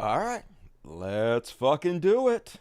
All right, let's fucking do it.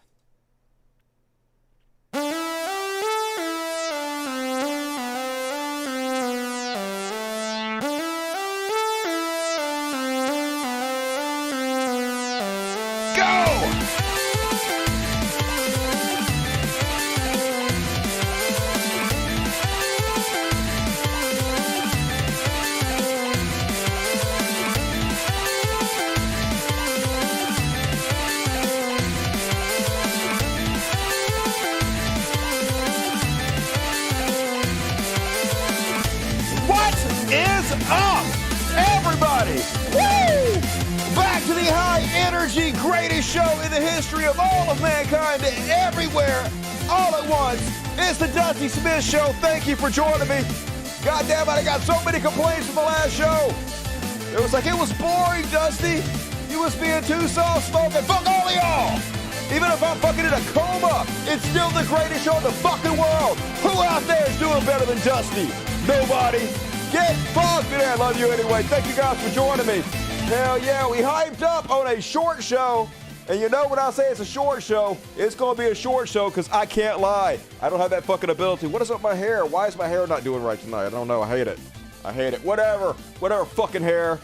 Up, everybody! Woo! Back to the high energy, greatest show in the history of all of mankind, everywhere, all at once. It's the Dusty Smith Show. Thank you for joining me. God damn it, I got so many complaints from the last show. It was like, it was boring, Dusty. You was being too soft-spoken. Fuck all of y'all. Even if I'm fucking in a coma, it's still the greatest show in the fucking world. Who out there is doing better than Dusty? Nobody. Get fucked, man. I love you anyway. Thank you guys for joining me. Hell yeah, we hyped up on a short show. And you know when I say it's a short show, it's going to be a short show because I can't lie. I don't have that fucking ability. What is up with my hair? Why is my hair not doing right tonight? I don't know. I hate it. I hate it. Whatever fucking hair.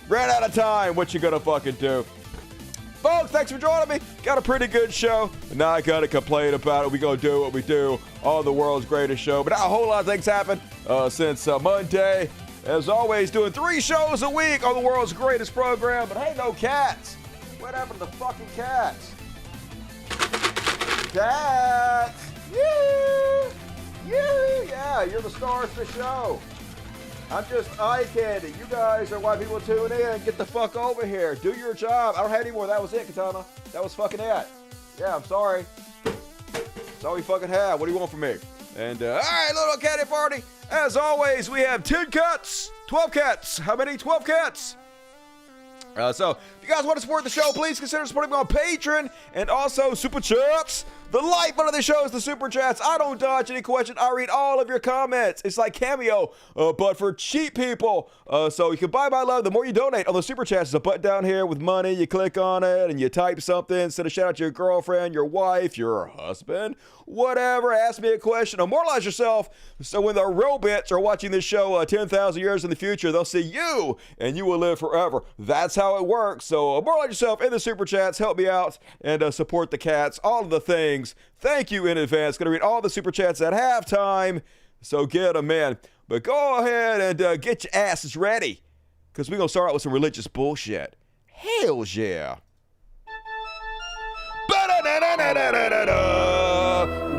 Ran out of time. What you gonna fucking do? Folks, thanks for joining me. Got a pretty good show. Now I gotta complain about it. We gonna do what we do on the world's greatest show. But now a whole lot of things happened since Monday. As always, doing 3 shows a week on the world's greatest program. But hey, no cats. What happened to the fucking cats? Cats. Yeah, you're the stars of the show. I'm just eye candy. You guys are why people tune in. Get the fuck over here. Do your job. I don't have any more. That was it, Katana. That was fucking it. Yeah, I'm sorry. That's all we fucking have. What do you want from me? And, all right, little catty party. As always, we have 10 cats. 12 cats. How many? 12 cats. So, if you guys want to support the show, please consider supporting me on Patreon and also Super Chats. The lifeblood of the show is the Super Chats. I don't dodge any questions. I read all of your comments. It's like Cameo, but for cheap people. So you can buy my love. The more you donate on the Super Chats, there's a button down here with money. You click on it and you type something. Send a shout out to your girlfriend, your wife, your husband, whatever. Ask me a question. Immortalize yourself. So when the robots are watching this show 10,000 years in the future, they'll see you and you will live forever. That's how it works. So immortalize yourself in the Super Chats. Help me out and support the cats. All of the things. Thank you in advance. Going to read all the Super Chats at halftime. So get them in. But go ahead and get your asses ready. Because we're going to start out with some religious bullshit. Hell yeah.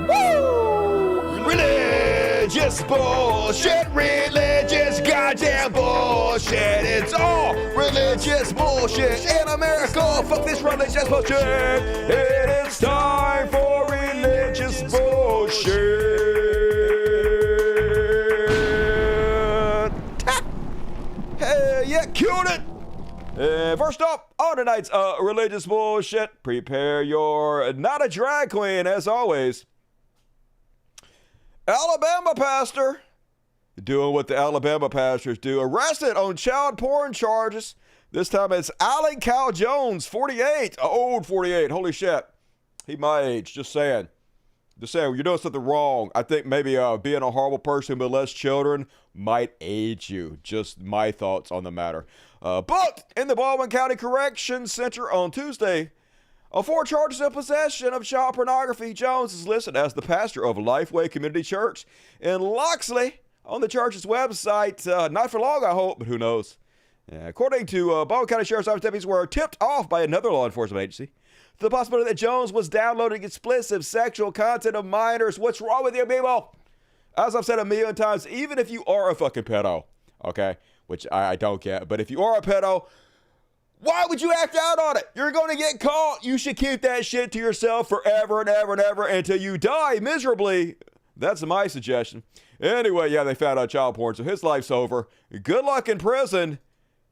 Woo! Religious bullshit. Religious goddamn bullshit. It's all religious bullshit in America. Fuck this religious bullshit. It is time for religious bullshit. Hell yeah, killed it. First up on tonight's religious bullshit, prepare your not a drag queen as always. Alabama pastor doing what the Alabama pastors do, arrested on child porn charges. This time it's Alan Cal Jones, 48, old 48, holy shit. He my age, just saying. Just saying, you're doing something wrong. I think maybe being a horrible person with less children might age you. Just my thoughts on the matter. Booked in the Baldwin County Corrections Center on Tuesday on 4 charges of possession of child pornography. Jones is listed as the pastor of Lifeway Community Church in Loxley on the church's website. Not for long, I hope, but who knows. According to Baldwin County Sheriff's Office deputies were tipped off by another law enforcement agency the possibility that Jones was downloading explicit sexual content of minors. What's wrong with you people? As I've said a million times, even if you are a fucking pedo, okay, which I don't get, but if you are a pedo, why would you act out on it? You're going to get caught. You should keep that shit to yourself forever and ever and ever until you die miserably. That's my suggestion. Anyway, yeah, they found out child porn, so his life's over. Good luck in prison,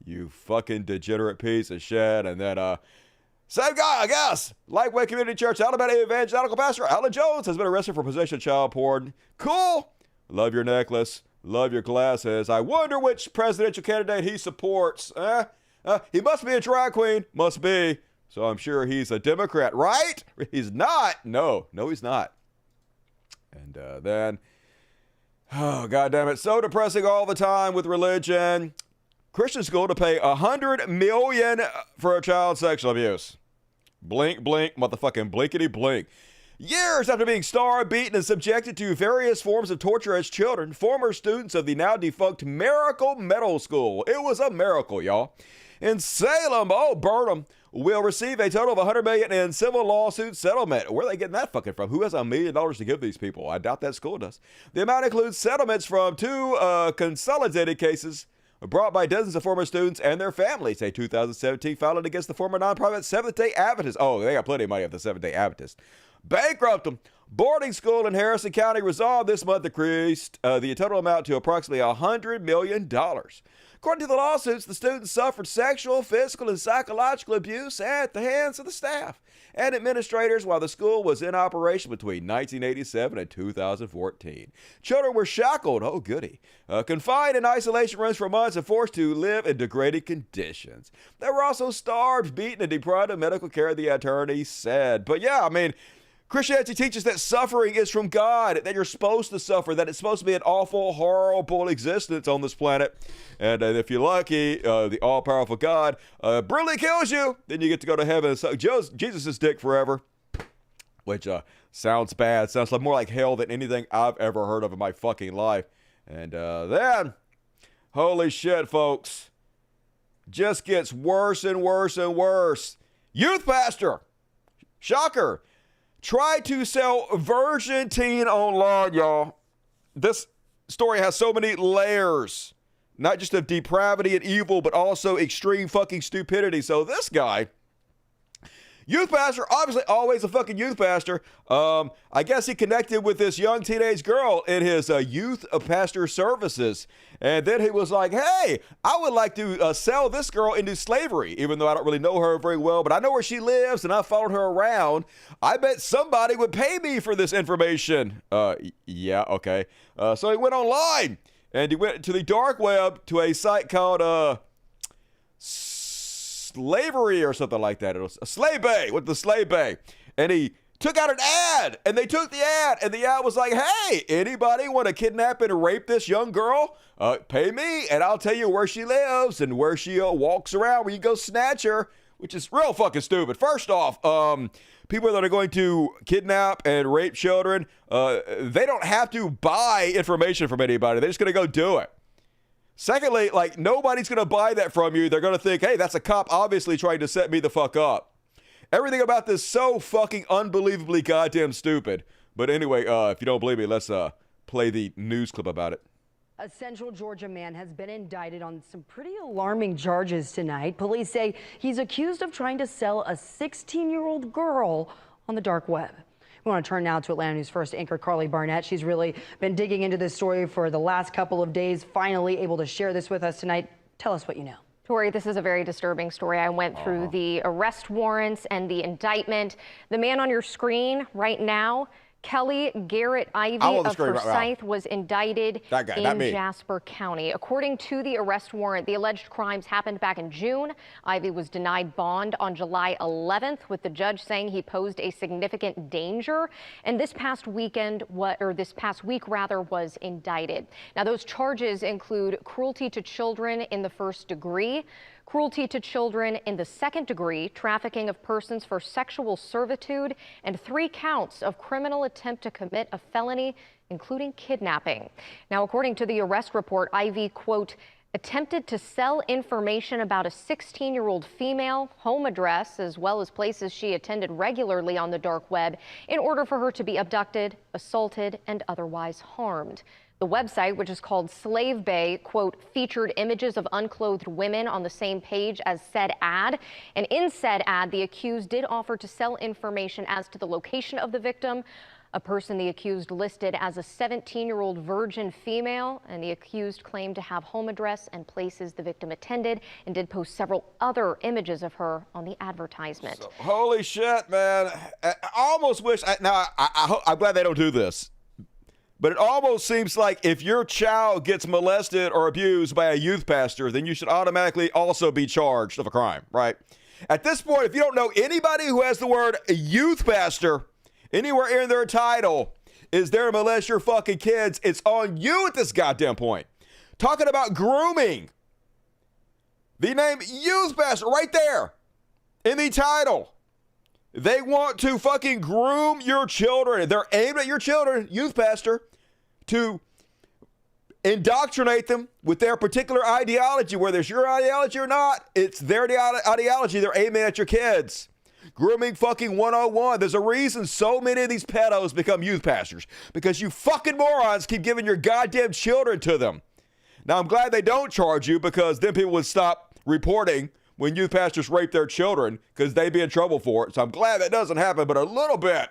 you fucking degenerate piece of shit. And then, same guy, I guess. Lifeway Community Church, Alabama Evangelical Pastor Alan Jones has been arrested for possession of child porn. Cool. Love your necklace. Love your glasses. I wonder which presidential candidate he supports. He must be a drag queen. Must be. So I'm sure he's a Democrat, right? He's not. No, he's not. And then, oh, God damn it. So depressing all the time with religion. Christian school to pay $100 million for a child sexual abuse. Blink, blink, motherfucking blinkety blink. Years after being starved, beaten, and subjected to various forms of torture as children, former students of the now defunct Miracle Middle School, it was a miracle, y'all, in Salem, Burnham, will receive a total of $100 million in civil lawsuit settlement. Where are they getting that fucking from? Who has $1 million to give these people? I doubt that school does. The amount includes settlements from 2 consolidated cases brought by dozens of former students and their families. A 2017 filing against the former nonprofit Seventh-day Adventist. Oh, they got plenty of money of the Seventh-day Adventist. Bankrupt them. Boarding school in Harrison County resolved this month increased the total amount to approximately $100 million. According to the lawsuits, the students suffered sexual, physical, and psychological abuse at the hands of the staff and administrators while the school was in operation between 1987 and 2014. Children were shackled, oh goody, confined in isolation rooms for months and forced to live in degrading conditions. They were also starved, beaten, and deprived of medical care, the attorney said. But yeah, I mean, Christianity teaches that suffering is from God, that you're supposed to suffer, that it's supposed to be an awful, horrible existence on this planet. And if you're lucky, the all-powerful God brutally kills you, then you get to go to heaven and suck Jesus' dick forever. Which sounds bad. Sounds more like hell than anything I've ever heard of in my fucking life. And then, holy shit, folks, just gets worse and worse and worse. Youth pastor, shocker, tried to sell virgin teen online, y'all. This story has so many layers, not just of depravity and evil, but also extreme fucking stupidity. So this guy, youth pastor, obviously always a fucking youth pastor. I guess he connected with this young teenage girl in his youth pastor services. And then he was like, hey, I would like to sell this girl into slavery, even though I don't really know her very well, but I know where she lives and I followed her around. I bet somebody would pay me for this information. Yeah, okay. So he went online and he went to the dark web to a site called Slavery or something like that. It was a Slave Bay, with the Slave Bay. And he took out an ad, and they took the ad, and the ad was like, hey, anybody want to kidnap and rape this young girl? Pay me, and I'll tell you where she lives and where she walks around, where you go snatch her, which is real fucking stupid. First off, people that are going to kidnap and rape children, they don't have to buy information from anybody. They're just going to go do it. Secondly, like, nobody's going to buy that from you. They're going to think, hey, that's a cop obviously trying to set me the fuck up. Everything about this so fucking unbelievably goddamn stupid. But anyway, if you don't believe me, let's play the news clip about it. A Central Georgia man has been indicted on some pretty alarming charges tonight. Police say he's accused of trying to sell a 16-year-old girl on the dark web. We want to turn now to Atlanta News First anchor Carly Barnett. She's really been digging into this story for the last couple of days, finally able to share this with us tonight. Tell us what you know. Tori, this is a very disturbing story. I went through the arrest warrants and the indictment. The man on your screen right now, Kelly Garrett Ivy of Forsyth, was indicted in Jasper County. According to the arrest warrant, the alleged crimes happened back in June. Ivy was denied bond on July 11th, with the judge saying he posed a significant danger. And this past week was indicted. Now, those charges include cruelty to children in the first degree, cruelty to children in the second degree, trafficking of persons for sexual servitude, and 3 counts of criminal attempt to commit a felony, including kidnapping. Now, according to the arrest report, Ivy, quote, attempted to sell information about a 16-year-old female, home address, as well as places she attended regularly on the dark web in order for her to be abducted, assaulted, and otherwise harmed. The website, which is called Slave Bay, quote, featured images of unclothed women on the same page as said ad. And in said ad, the accused did offer to sell information as to the location of the victim, a person the accused listed as a 17-year-old virgin female, and the accused claimed to have home address and places the victim attended, and did post several other images of her on the advertisement. So, holy shit, man. I almost wish, I'm glad they don't do this. But it almost seems like if your child gets molested or abused by a youth pastor, then you should automatically also be charged of a crime, right? At this point, if you don't know anybody who has the word youth pastor anywhere in their title is there to molest your fucking kids, it's on you at this goddamn point. Talking about grooming. The name youth pastor right there in the title. They want to fucking groom your children. They're aimed at your children, youth pastor, to indoctrinate them with their particular ideology. Whether it's your ideology or not, it's their ideology. They're aiming at your kids. Grooming fucking 101. There's a reason so many of these pedos become youth pastors. Because you fucking morons keep giving your goddamn children to them. Now, I'm glad they don't charge you, because then people would stop reporting when youth pastors rape their children, because they'd be in trouble for it. So I'm glad that doesn't happen. But a little bit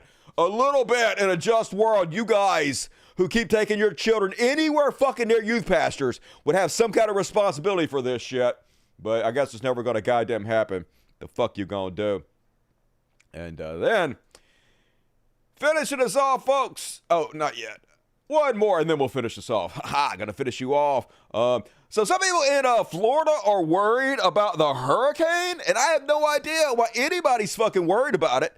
in a just world, you guys who keep taking your children anywhere fucking near youth pastors would have some kind of responsibility for this shit. But I guess it's never going to goddamn happen. The fuck you gonna do? And then, finishing us off, folks. Oh, not yet. One more, and then we'll finish this off. Ha! Gonna finish you off. So some people in Florida are worried about the hurricane, and I have no idea why anybody's fucking worried about it.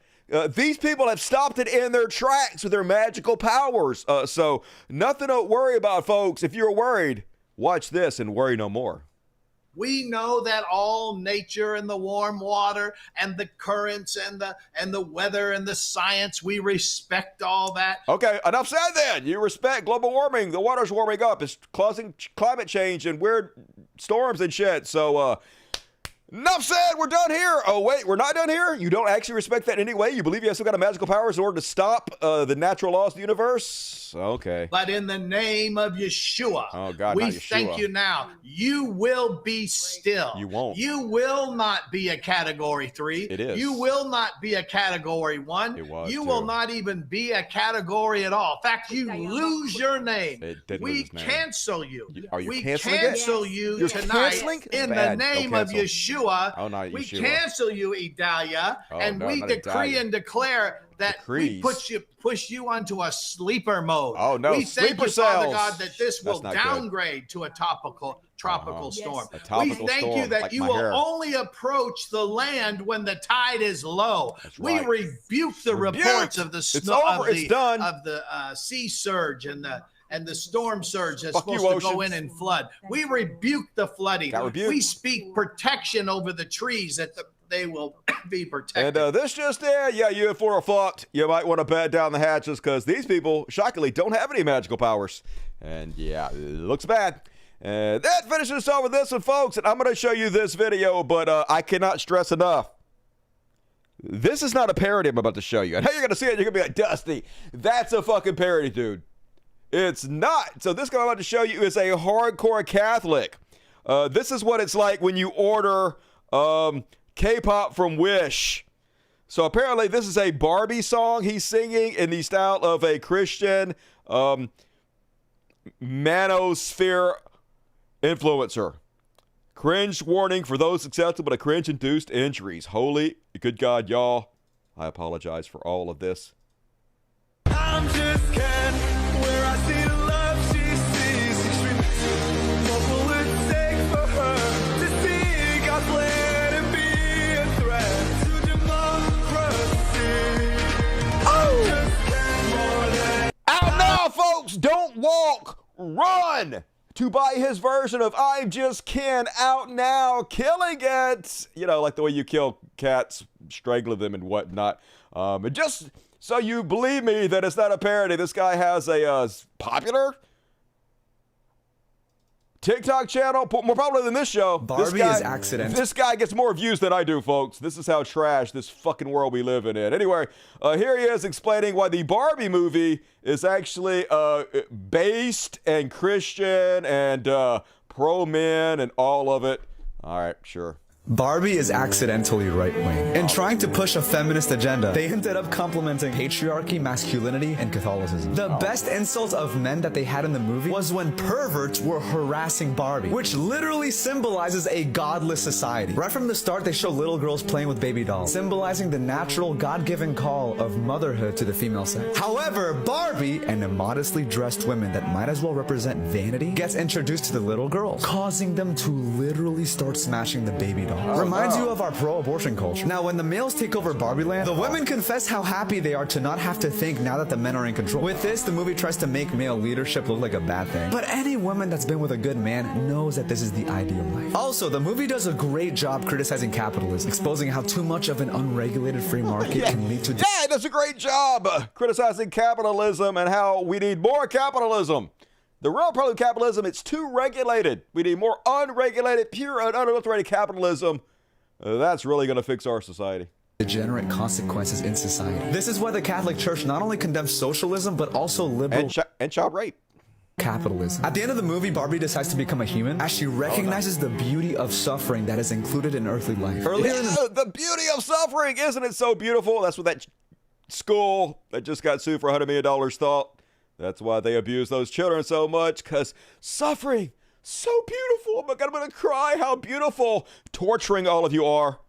These people have stopped it in their tracks with their magical powers. So nothing to worry about, folks. If you're worried, watch this and worry no more. We know that all nature and the warm water and the currents and the weather and the science, we respect all that. Okay, enough said then. You respect global warming. The water's warming up. It's causing climate change and weird storms and shit. So, enough said. We're done here. Oh, wait, we're not done here? You don't actually respect that anyway? You believe you have some kind of magical powers in order to stop the natural laws of the universe? Okay. But in the name of Yeshua, oh, God, we not Yeshua. thank you now. You will be still. You won't. You will not be a category 3. It is. You will not be a category 1. It was, you too. will not even be a category at all. In fact, you lose your name. It did We lose its name. cancel you. Are you we canceling it? cancel you You're tonight canceling? in Bad. the name Don't of cancel. Yeshua. Oh, not We Yeshua. cancel you, Idalia, Oh, and no, we not decree Idalia. and declare that we push you onto a sleeper mode. Oh, no, we thank sleeper you, Father cells. God, that this will That's not downgrade to a tropical storm. A tropical we thank you storm, that like you my will hair. only approach the land when the tide is low. That's We right. rebuke the Rebuke. reports of the It's over. It's done. of the sea surge and the storm surge that's Fuck supposed you, to go ocean. in and flood. We rebuke the flooding. Got rebuked. We speak protection over the trees that they will be protected. And this just in, yeah, you and Florida fucked. You might want to bat down the hatches, because these people, shockingly, don't have any magical powers. And yeah, it looks bad. And that finishes us off with this one, folks. And I'm going to show you this video, but I cannot stress enough. This is not a parody I'm about to show you. And how you're going to see it, you're going to be like, Dusty, that's a fucking parody, dude. It's not. So this guy I'm about to show you is a hardcore Catholic. This is what it's like when you order K-pop from Wish. So apparently this is a Barbie song he's singing in the style of a Christian manosphere influencer. Cringe warning for those susceptible to cringe-induced injuries. Holy good God, y'all. I apologize for all of this. I'm just Ken, where I see the love she sees. Extreme. What will it take for her to see God's plan and be a threat to democracy? I'm just Ken, more than Out now, folks! Don't walk, run! To buy his version of I'm Just Ken, out now, killing it! You know, like the way you kill cats, strangling them and whatnot. And just so you believe me that it's not a parody, this guy has a popular TikTok channel, more popular than this show. Barbie is accident. This guy gets more views than I do, folks. This is how trash this fucking world we live in. Anyway, here he is explaining why the Barbie movie is actually based and Christian and pro-men and all of it. All right, sure. Barbie is accidentally right-wing. In trying to push a feminist agenda, they ended up complimenting patriarchy, masculinity, and Catholicism. The best insult of men that they had in the movie was when perverts were harassing Barbie, which literally symbolizes a godless society. Right from the start, they show little girls playing with baby dolls, symbolizing the natural, God-given call of motherhood to the female sex. However, Barbie, and immodestly dressed women that might as well represent vanity, gets introduced to the little girls, causing them to literally start smashing the baby dolls. Reminds you of our pro-abortion culture. Now, when the males take over Barbie Land, the women confess how happy they are to not have to think now that the men are in control. With this, the movie tries to make male leadership look like a bad thing. But any woman that's been with a good man knows that this is the ideal life. Also, the movie does a great job criticizing capitalism, exposing how too much of an unregulated free market can lead to... Yeah, it does a great job criticizing capitalism and how we need more capitalism. The real problem with capitalism, it's too regulated. We need more unregulated, pure and unadulterated capitalism. That's really going to fix our society. Degenerate consequences in society. This is why the Catholic Church not only condemns socialism, but also liberal and child rape. Capitalism. At the end of the movie, Barbie decides to become a human as she recognizes the beauty of suffering that is included in earthly life. Earlier in the beauty of suffering, isn't it so beautiful? That's what that school that just got sued for $100 million thought. That's why they abuse those children so much, because suffering, so beautiful. Oh my God, I'm going to cry how beautiful torturing all of you are.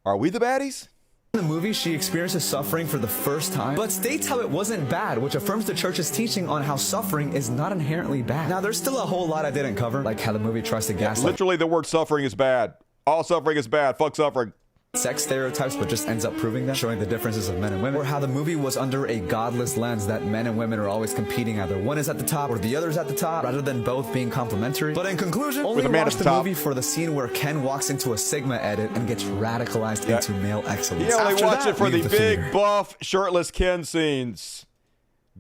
Are we the baddies? In the movie, she experiences suffering for the first time, but states how it wasn't bad, which affirms the church's teaching on how suffering is not inherently bad. Now, there's still a whole lot I didn't cover, like how the movie tries to gaslight. Literally, the word suffering is bad. All suffering is bad. Fuck suffering. Sex stereotypes, but just ends up proving them, showing the differences of men and women, or how the movie was under a godless lens that men and women are always competing, either one is at the top or the other is at the top, rather than both being complementary. But in conclusion, only watch the movie for the scene where Ken walks into a Sigma edit and gets radicalized into male excellence. You only watch it for the big, buff, shirtless Ken scenes.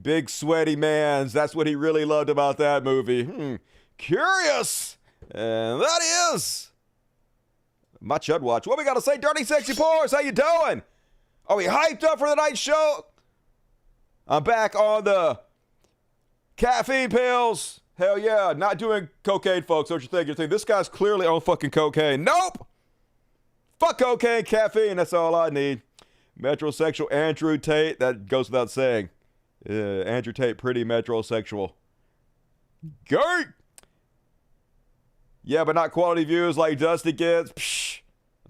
Big, sweaty mans. That's what he really loved about that movie. Curious. And that is my Chud Watch. What we got to say? Dirty Sexy Pores, how you doing? Are we hyped up for the night show? I'm back on the caffeine pills. Hell yeah. Not doing cocaine, folks. What you think? You think this guy's clearly on fucking cocaine. Nope. Fuck cocaine, caffeine. That's all I need. Metrosexual Andrew Tate. That goes without saying. Andrew Tate, pretty metrosexual. Gay. Yeah, but not quality views like Dusty gets. Psh.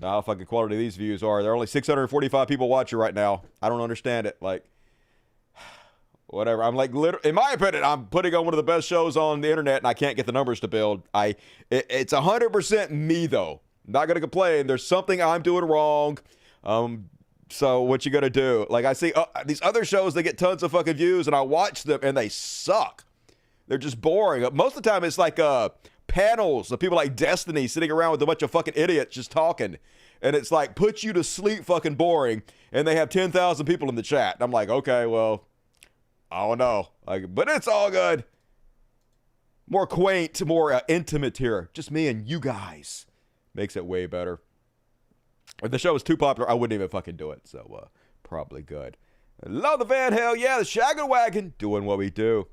Now how fucking quality these views are. There are only 645 people watching right now. I don't understand it. Like, whatever. I'm like, in my opinion, I'm putting on one of the best shows on the internet, and I can't get the numbers to build. It's 100% me, though. Not going to complain. There's something I'm doing wrong. So what you going to do? Like, I see these other shows, they get tons of fucking views, and I watch them, and they suck. They're just boring. Most of the time, it's like panels of people like Destiny sitting around with a bunch of fucking idiots just talking. And it's like, put you to sleep fucking boring. And they have 10,000 people in the chat. And I'm like, okay, well, I don't know. Like, but it's all good. More quaint, more intimate here. Just me and you guys. Makes it way better. If the show was too popular, I wouldn't even fucking do it. So, probably good. Love the van, hell yeah. The Shaggin' Wagon, doing what we do.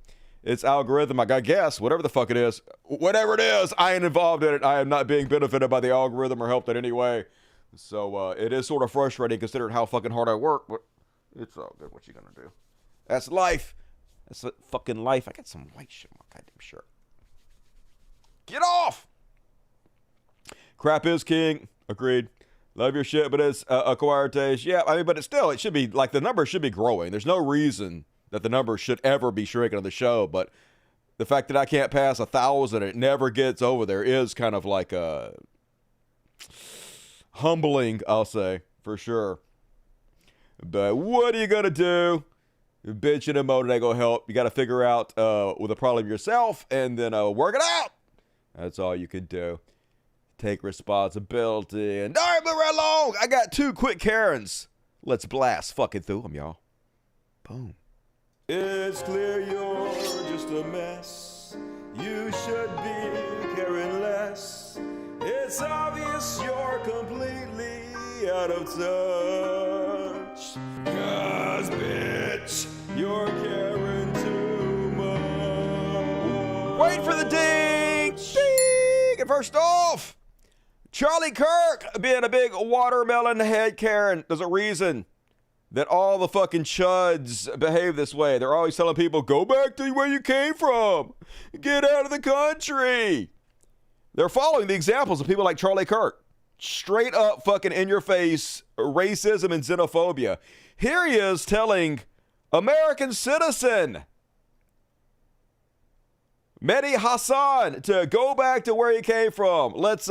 It's algorithm, I guess, whatever the fuck it is. Whatever it is, I ain't involved in it. I am not being benefited by the algorithm or helped in any way. So it is sort of frustrating considering how fucking hard I work, but it's all good. What you gonna do? That's life. That's fucking life. I got some white shit on my goddamn shirt. Get off! Crap is king. Agreed. Love your shit, but it's acquired taste. Yeah, I mean, but it should be, like, the numbers should be growing. There's no reason that the numbers should ever be shrinking on the show, but the fact that I can't pass 1,000, it never gets over there is kind of like humbling, I'll say, for sure. But what are you gonna do? Bitching and moaning ain't gonna help. You gotta figure out with a problem yourself and then work it out. That's all you can do. Take responsibility. And all right, move right along. I got 2 quick Karens. Let's blast fucking through them, y'all. Boom. It's clear you're just a mess. You should be caring less. It's obvious you're completely out of touch. 'Cause, bitch, you're caring too much. Wait for the ding! Ding! And first off, Charlie Kirk being a big watermelon head Karen. There's a reason that all the fucking chuds behave this way. They're always telling people, go back to where you came from. Get out of the country. They're following the examples of people like Charlie Kirk. Straight up fucking in your face racism and xenophobia. Here he is telling American citizen Mehdi Hassan to go back to where he came from. Let's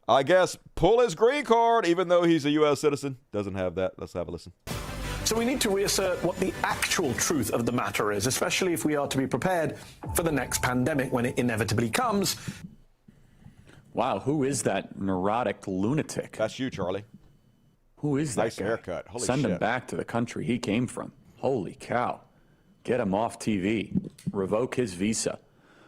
I guess, pull his green card, even though he's a U.S. citizen. Doesn't have that. Let's have a listen. So we need to reassert what the actual truth of the matter is, especially if we are to be prepared for the next pandemic when it inevitably comes. Wow, who is that neurotic lunatic? That's you, Charlie. Who is that Nice guy? haircut. Holy Send him shit. back to the country he came from. Holy cow. Get him off TV. Revoke his visa.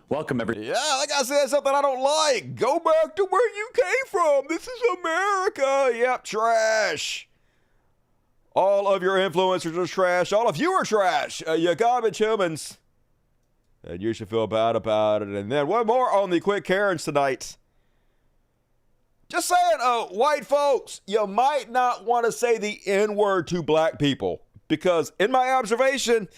Welcome, everybody. Yeah, that guy said something I don't like. Go back to where you came from. This is America. Yep, trash. All of your influencers are trash. All of you are trash. You garbage humans. And you should feel bad about it. And then one more on the quick Karens tonight. Just saying, white folks, you might not want to say the N-word to black people. Because in my observation,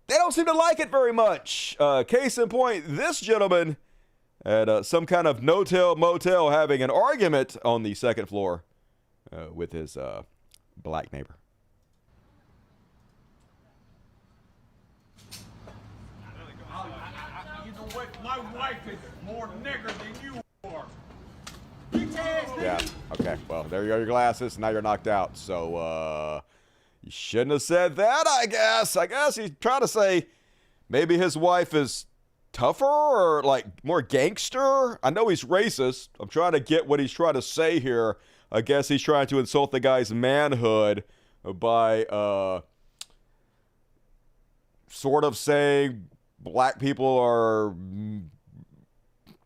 they don't seem to like it very much. Case in point, this gentleman at some kind of no-tell motel having an argument on the second floor with his black neighbor. You know what? My wife is more nigger than you are. Yeah, okay. Well, there you go, your glasses. Now you're knocked out. So, you shouldn't have said that, I guess. I guess he's trying to say maybe his wife is tougher or, like, more gangster. I know he's racist. I'm trying to get what he's trying to say here. I guess he's trying to insult the guy's manhood by sort of saying black people are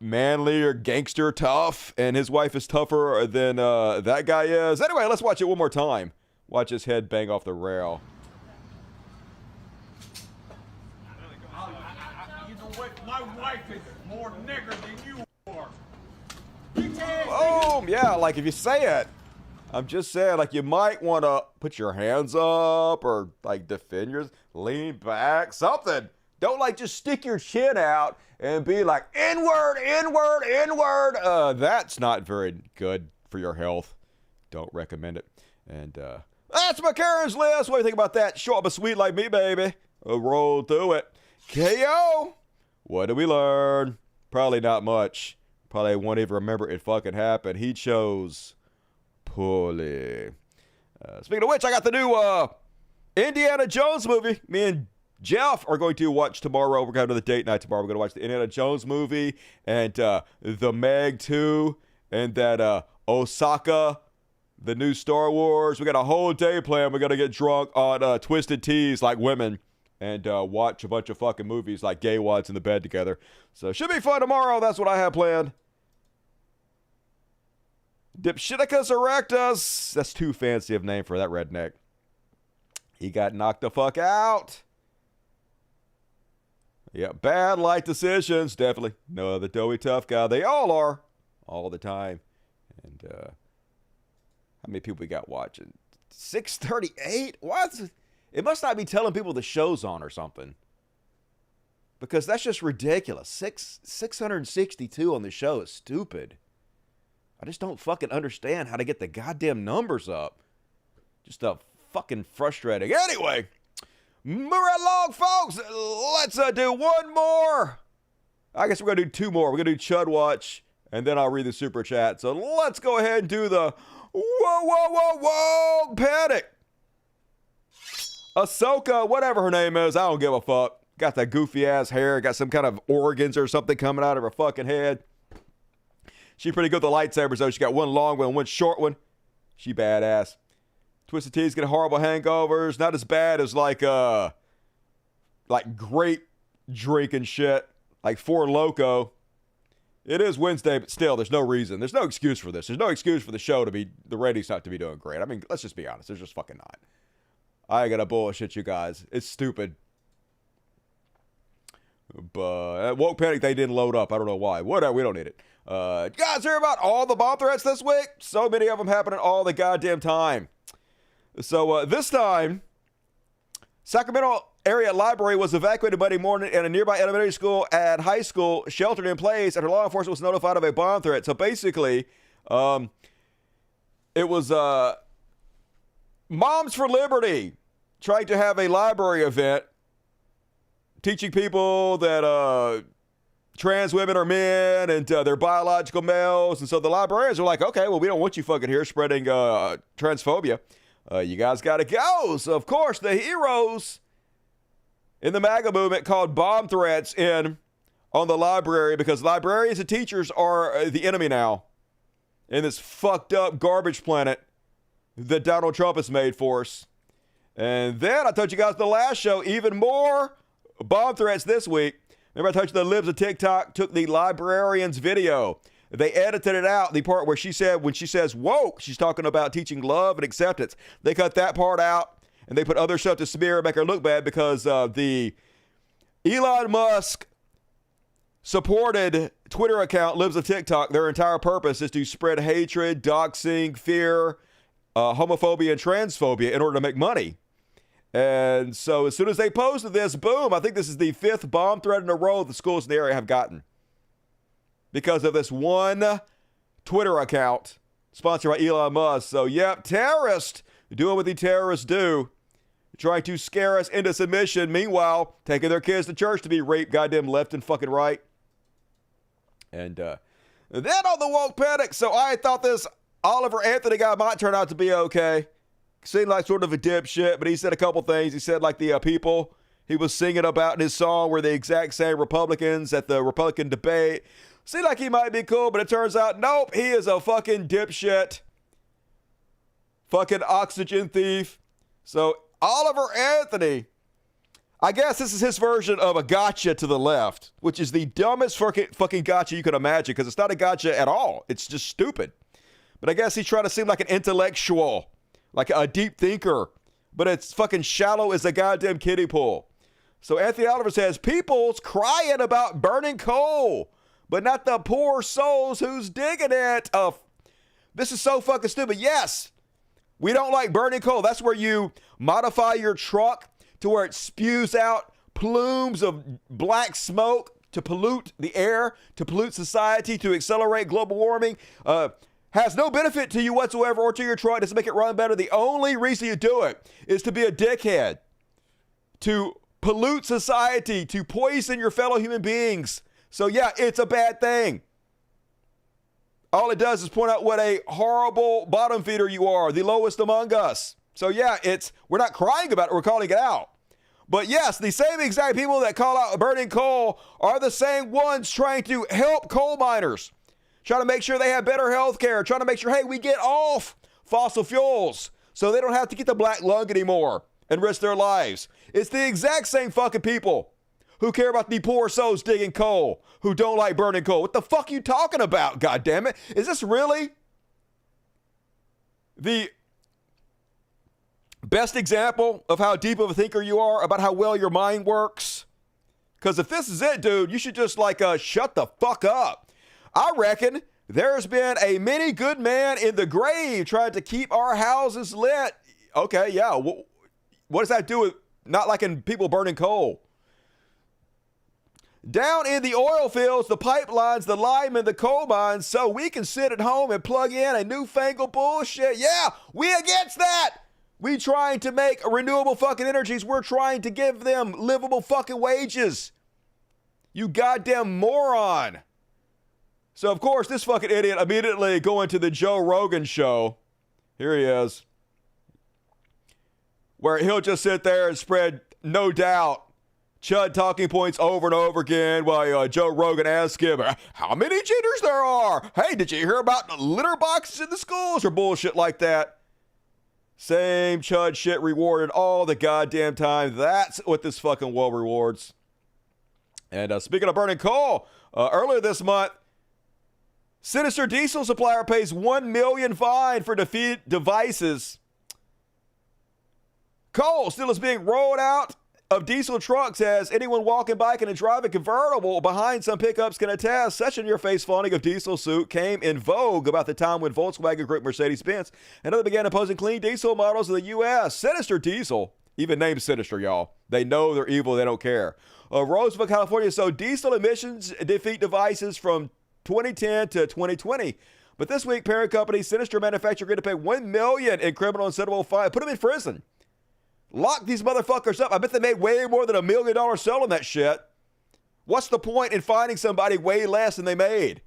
manly or gangster tough, and his wife is tougher than that guy is. Anyway, let's watch it one more time. Watch his head bang off the rail. You know what? My wife is more nigger than you are. Boom! Yeah, like if you say it, I'm just saying, like you might want to put your hands up or like defend yours, lean back, something. Don't like just stick your chin out and be like, N-word, N-word, N-word. That's not very good for your health. Don't recommend it. And that's my Karen's list. What do you think about that? Show up a sweet like me, baby. Roll through it. KO. What did we learn? Probably not much. Probably won't even remember it fucking happened. He chose poorly. Speaking of which, I got the new Indiana Jones movie. Me and Jeff are going to watch tomorrow. We're going to the date night tomorrow. We're going to watch the Indiana Jones movie and the Meg 2 and that Osaka, the new Star Wars. We got a whole day planned. We're going to get drunk on twisted teas like women and watch a bunch of fucking movies like gay wads in the bed together. So should be fun tomorrow. That's what I have planned. Dipshiticus erectus. That's too fancy of a name for that redneck. He got knocked the fuck out. Yeah, bad life decisions, definitely. No other doughy tough guy. They all are, all the time. And how many people we got watching? 638? What? It must not be telling people the show's on or something. Because that's just ridiculous. 662 on the show is stupid. I just don't fucking understand how to get the goddamn numbers up. Just fucking frustrating. Anyway. Move right along, folks. Let's do one more. I guess we're going to do two more. We're going to do Chud Watch, and then I'll read the super chat. So let's go ahead and do the whoa, panic. Ahsoka, whatever her name is, I don't give a fuck. Got that goofy ass hair, got some kind of organs or something coming out of her fucking head. She pretty good with the lightsabers, though. She got one long one, one short one. She badass. Twisted Teas get horrible hangovers. Not as bad as like great drinking shit. Like Four Loko. It is Wednesday, but still, there's no reason. There's no excuse for this. There's no excuse for the show to be, the ratings not to be doing great. I mean, let's just be honest. There's just fucking not. I ain't gonna bullshit you guys. It's stupid. But at Woke Panic, they didn't load up. I don't know why. Whatever, we don't need it. You guys hear about all the bomb threats this week? So many of them happening all the goddamn time. So this time, Sacramento area library was evacuated Monday morning, and a nearby elementary school and high school sheltered in place after law enforcement was notified of a bomb threat. So basically, it was Moms for Liberty trying to have a library event teaching people that trans women are men and they're biological males. And so the librarians are like, okay, well, we don't want you fucking here spreading transphobia. You guys got to go. So, of course, the heroes in the MAGA movement called bomb threats in on the library because librarians and teachers are the enemy now in this fucked up garbage planet that Donald Trump has made for us. And then I told you guys in the last show, even more bomb threats this week. Remember I told you the libs of TikTok took the librarian's video. They edited it out, the part where she said, when she says woke, she's talking about teaching love and acceptance. They cut that part out, and they put other stuff to smear and make her look bad because the Elon Musk supported Twitter account, Libs of TikTok, their entire purpose is to spread hatred, doxing, fear, homophobia, and transphobia in order to make money. And so as soon as they posted this, boom, I think this is the 5th bomb threat in a row the schools in the area have gotten because of this one Twitter account sponsored by Elon Musk. So, yep, terrorists doing what the terrorists do, trying to scare us into submission. Meanwhile, taking their kids to church to be raped, goddamn left and fucking right. And then on the woke panic, so I thought this Oliver Anthony guy might turn out to be okay. Seemed like sort of a dipshit, but he said a couple things. He said like the people he was singing about in his song were the exact same Republicans at the Republican debate. Seemed like he might be cool, but it turns out, nope, he is a fucking dipshit. Fucking oxygen thief. So Oliver Anthony, I guess this is his version of a gotcha to the left, which is the dumbest fucking gotcha you could imagine because it's not a gotcha at all. It's just stupid. But I guess he's trying to seem like an intellectual, like a deep thinker, but it's fucking shallow as a goddamn kiddie pool. So Anthony Oliver says, people's crying about burning coal, but not the poor souls who's digging it. This is so fucking stupid. Yes, we don't like burning coal. That's where you modify your truck to where it spews out plumes of black smoke to pollute the air, to pollute society, to accelerate global warming. Has no benefit to you whatsoever or to your truck. Doesn't make it run better. The only reason you do it is to be a dickhead, to pollute society, to poison your fellow human beings. So yeah, it's a bad thing. All it does is point out what a horrible bottom feeder you are, the lowest among us. So yeah, we're not crying about it, we're calling it out. But yes, the same exact people that call out burning coal are the same ones trying to help coal miners. Trying to make sure they have better health care, trying to make sure, hey, we get off fossil fuels so they don't have to get the black lung anymore and risk their lives. It's the exact same fucking people who care about the poor souls digging coal, who don't like burning coal. What the fuck are you talking about, goddammit? Is this really the best example of how deep of a thinker you are, about how well your mind works? Because if this is it, dude, you should just shut the fuck up. I reckon there's been a many good man in the grave trying to keep our houses lit. Okay, yeah. What does that do with not liking people burning coal? Down in the oil fields, the pipelines, the lime, and the coal mines, so we can sit at home and plug in a newfangled bullshit. Yeah, we against that. We trying to make renewable fucking energies. We're trying to give them livable fucking wages. You goddamn moron. So, of course, this fucking idiot immediately going to the Joe Rogan show. Here he is. Where he'll just sit there and spread, no doubt, chud talking points over and over again while Joe Rogan asks him how many genders there are. Hey, did you hear about the litter boxes in the schools or bullshit like that? Same chud shit rewarded all the goddamn time. That's what this fucking world rewards. And speaking of burning coal, earlier this month, Sinister diesel supplier pays $1 million fine for defeat devices. Coal still is being rolled out of diesel trucks as anyone walking, biking, and driving convertible behind some pickups can attest. Such in-your-face flaunting of diesel suit came in vogue about the time when Volkswagen Group, Mercedes-Benz, and others began imposing clean diesel models in the U.S. Sinister diesel, even named Sinister, y'all. They know they're evil. They don't care. Roseville, California, so diesel emissions defeat devices from 2010 to 2020. But this week, parent company Sinister manufacturer agreed to pay $1 million in criminal and civil fine. Put them in prison. Lock these motherfuckers up. I bet they made way more than $1 million selling that shit. What's the point in finding somebody way less than they made?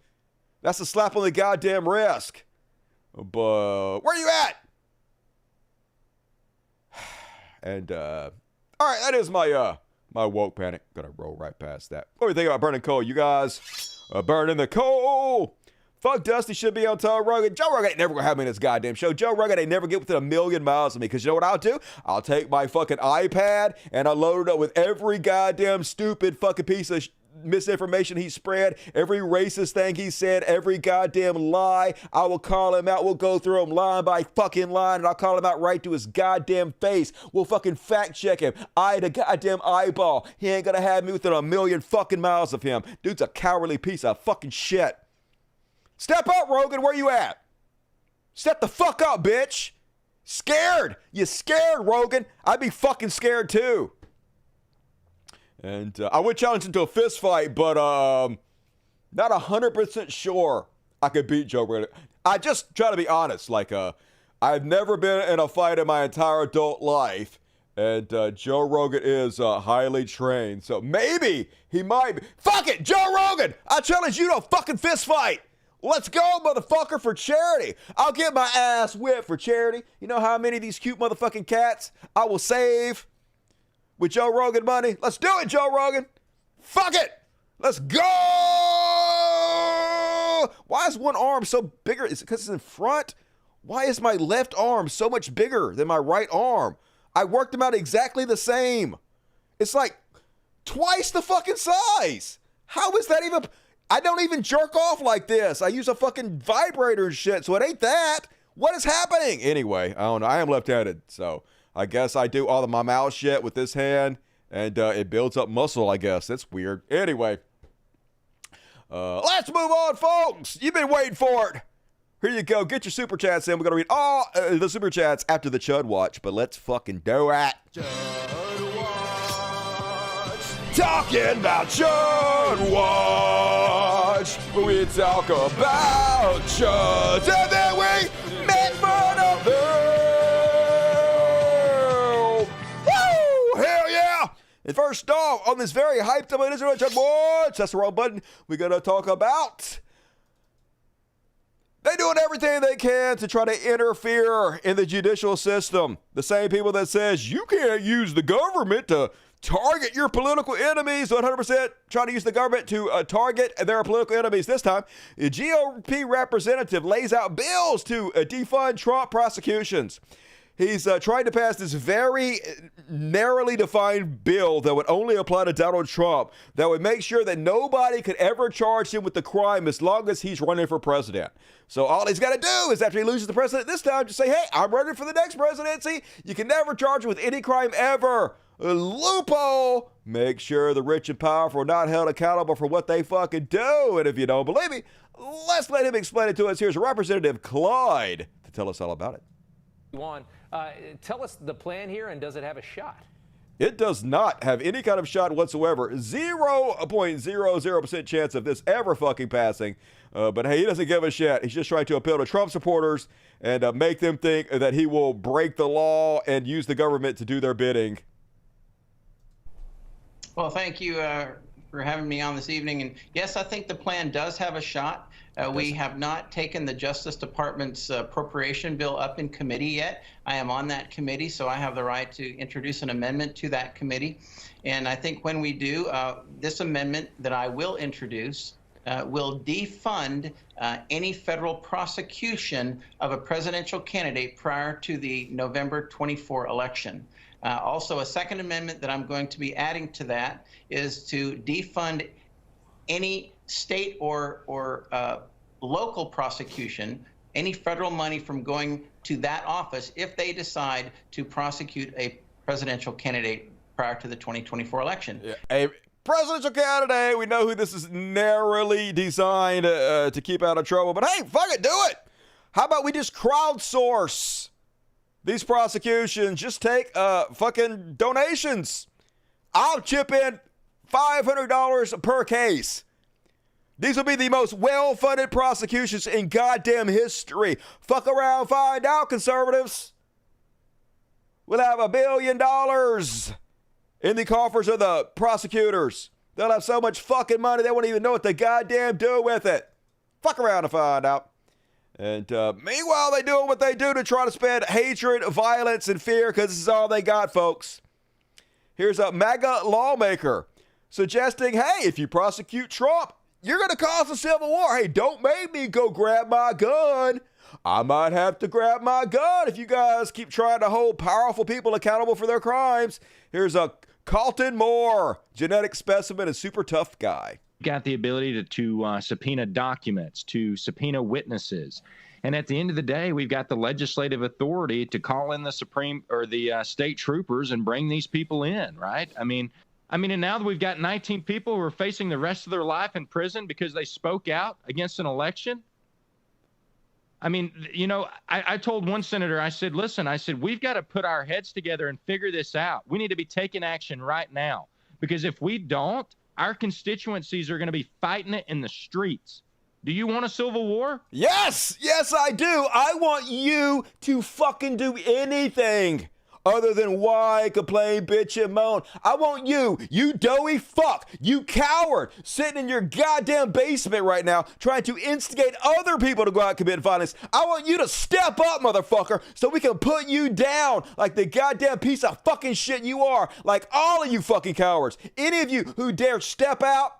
That's a slap on the goddamn wrist. But where you at? And all right, that is my my woke panic. Gonna roll right past that. What do you think about burning coal? You guys burning the coal. Fuck Dusty should be on Joe Rogan. Joe Rogan ain't never gonna have me in this goddamn show. Joe Rogan ain't never get within 1,000,000 miles of me. Because you know what I'll do? I'll take my fucking iPad and I'll load it up with every goddamn stupid fucking piece of misinformation he spread, every racist thing he said, every goddamn lie. I will call him out. We'll go through him line by fucking line, and I'll call him out right to his goddamn face. We'll fucking fact check him, eye to goddamn eyeball. He ain't gonna have me within 1,000,000 fucking miles of him. Dude's a cowardly piece of fucking shit. Step up, Rogan. Where you at? Step the fuck up, bitch. Scared. You scared, Rogan. I'd be fucking scared too. And I would challenge him to a fist fight, but not 100% sure I could beat Joe Rogan. I just try to be honest. Like, I've never been in a fight in my entire adult life, and Joe Rogan is highly trained. So maybe he might be. Fuck it, Joe Rogan. I challenge you to a fucking fist fight. Let's go, motherfucker, for charity. I'll get my ass whipped for charity. You know how many of these cute motherfucking cats I will save with Joe Rogan money? Let's do it, Joe Rogan. Fuck it. Let's go. Why is one arm so bigger? Is it because it's in front? Why is my left arm so much bigger than my right arm? I worked them out exactly the same. It's like twice the fucking size. How is that even? I don't even jerk off like this. I use a fucking vibrator and shit, so it ain't that. What is happening? Anyway, I don't know. I am left-handed, so I guess I do all of my mouth shit with this hand, and it builds up muscle, I guess. That's weird. Anyway, let's move on, folks. You've been waiting for it. Here you go. Get your super chats in. We're going to read all the super chats after the Chud Watch, but let's fucking do it. Chud Watch. Talking about Chud Watch. We talk about Chuds, and then we make fun of them. Woo! Hell yeah! And first off, on this very hyped up Chud Watch, that's the wrong button, we're going to talk about they doing everything they can to try to interfere in the judicial system. The same people that says you can't use the government to target your political enemies, 100% trying to use the government to target their political enemies. This time, a GOP representative lays out bills to defund Trump prosecutions. He's trying to pass this very narrowly defined bill that would only apply to Donald Trump, that would make sure that nobody could ever charge him with the crime as long as he's running for president. So all he's got to do is, after he loses the president this time, just say, hey, I'm running for the next presidency. You can never charge him with any crime ever. A loophole. Make sure the rich and powerful are not held accountable for what they fucking do. And if you don't believe me, let's let him explain it to us. Here's Representative Clyde to tell us all about it. Tell us the plan here, and does it have a shot? It does not have any kind of shot whatsoever. 0.00% chance of this ever fucking passing. But hey, he doesn't give a shit. He's just trying to appeal to Trump supporters and make them think that he will break the law and use the government to do their bidding. Well, thank you for having me on this evening. And yes, I think the plan does have a shot. We have not taken the Justice Department's appropriation bill up in committee yet. I am on that committee, so I have the right to introduce an amendment to that committee. And I think when we do, this amendment that I will introduce will defund any federal prosecution of a presidential candidate prior to the November 24 election. Also, a second amendment that I'm going to be adding to that is to defund any state or local prosecution, any federal money from going to that office if they decide to prosecute a presidential candidate prior to the 2024 election. Yeah. A presidential candidate, we know who this is narrowly designed to keep out of trouble, but hey, fuck it, do it. How about we just crowdsource these prosecutions? Just take fucking donations. I'll chip in $500 per case. These will be the most well-funded prosecutions in goddamn history. Fuck around, find out, conservatives. We'll have $1 billion in the coffers of the prosecutors. They'll have so much fucking money they won't even know what they goddamn do with it. Fuck around and find out. And meanwhile, they do what they do to try to spread hatred, violence, and fear because this is all they got, folks. Here's a MAGA lawmaker suggesting, hey, if you prosecute Trump, you're going to cause a civil war. Hey, don't make me go grab my gun. I might have to grab my gun if you guys keep trying to hold powerful people accountable for their crimes. Here's a Carlton Moore, genetic specimen and super tough guy. Got the ability to subpoena documents, to subpoena witnesses. And at the end of the day, we've got the legislative authority to call in the Supreme or the state troopers and bring these people in, right? I mean, and now that we've got 19 people who are facing the rest of their life in prison because they spoke out against an election. I mean, you know, I told one senator, I said, listen, we've got to put our heads together and figure this out. We need to be taking action right now, because if we don't, our constituencies are going to be fighting it in the streets. Do you want a civil war? Yes, I do. I want you to fucking do anything other than whine, complain, bitch, and moan. I want you doughy fuck, you coward, sitting in your goddamn basement right now trying to instigate other people to go out and commit violence. I want you to step up, motherfucker, so we can put you down like the goddamn piece of fucking shit you are, like all of you fucking cowards. Any of you who dare step out,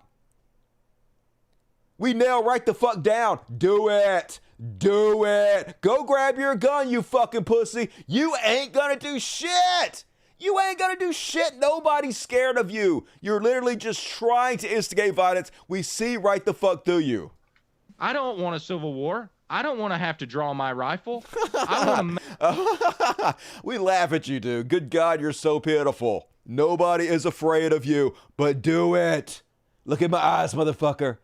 we nail right the fuck down. Do it. Do it. Go grab your gun, you fucking pussy. You ain't gonna do shit. You ain't gonna do shit. Nobody's scared of you. You're literally just trying to instigate violence. We see right the fuck through you. I don't want a civil war. I don't want to have to draw my rifle. I want to. We laugh at you, dude. Good God, you're so pitiful. Nobody is afraid of you, but do it. Look at my eyes, motherfucker.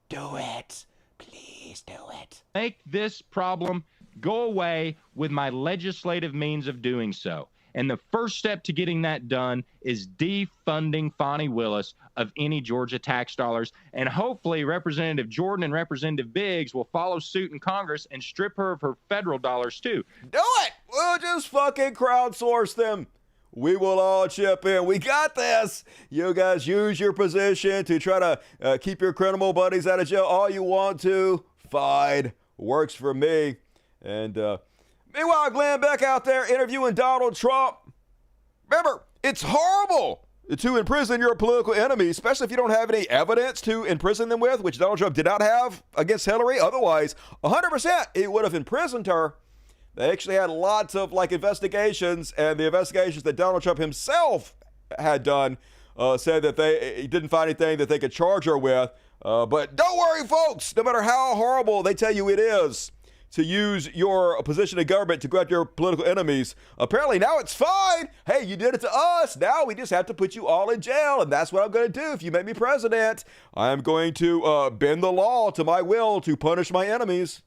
Do it. Please do it. Make this problem go away with my legislative means of doing so. And the first step to getting that done is defunding Fani Willis of any Georgia tax dollars. And hopefully Representative Jordan and Representative Biggs will follow suit in Congress and strip her of her federal dollars too. Do it. We'll just fucking crowdsource them. We will all chip in. We got this. You guys use your position to try to keep your criminal buddies out of jail all you want to. Fine. Works for me. And meanwhile, Glenn Beck out there interviewing Donald Trump. Remember, it's horrible to imprison your political enemy, especially if you don't have any evidence to imprison them with, which Donald Trump did not have against Hillary. Otherwise, 100% he would have imprisoned her. They actually had lots of investigations, and the investigations that Donald Trump himself had done said that he didn't find anything that they could charge her with. But don't worry, folks. No matter how horrible they tell you it is to use your position in government to go after your political enemies, apparently now it's fine. Hey, you did it to us. Now we just have to put you all in jail, and that's what I'm going to do if you make me president. I'm going to bend the law to my will to punish my enemies.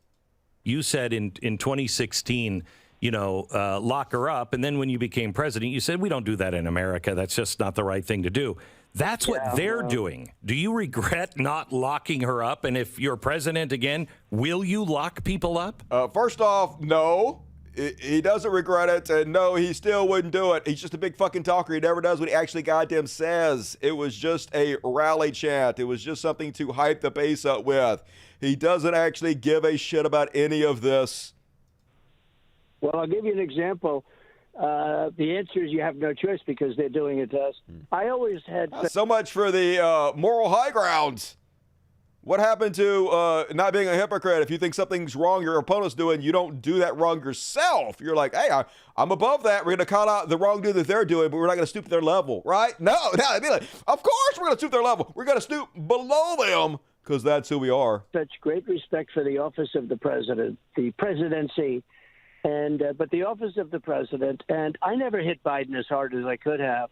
You said in 2016, lock her up. And then when you became president, you said, we don't do that in America. That's just not the right thing to do. That's what they're doing. Do you regret not locking her up? And if you're president again, will you lock people up? First off, no. He doesn't regret it. And no, he still wouldn't do it. He's just a big fucking talker. He never does what he actually goddamn says. It was just a rally chant. It was just something to hype the base up with. He doesn't actually give a shit about any of this. Well, I'll give you an example. The answer is you have no choice because they're doing it to us. I always had... So much for the moral high ground. What happened to not being a hypocrite? If you think something's wrong your opponent's doing, you don't do that wrong yourself. You're like, hey, I'm above that. We're going to call out the wrongdoing that they're doing, but we're not going to stoop to their level, right? No, I'd be like, of course we're going to stoop to their level. We're going to stoop below them because that's who we are. Such great respect for the office of the president, the presidency, and but the office of the president. And I never hit Biden as hard as I could have.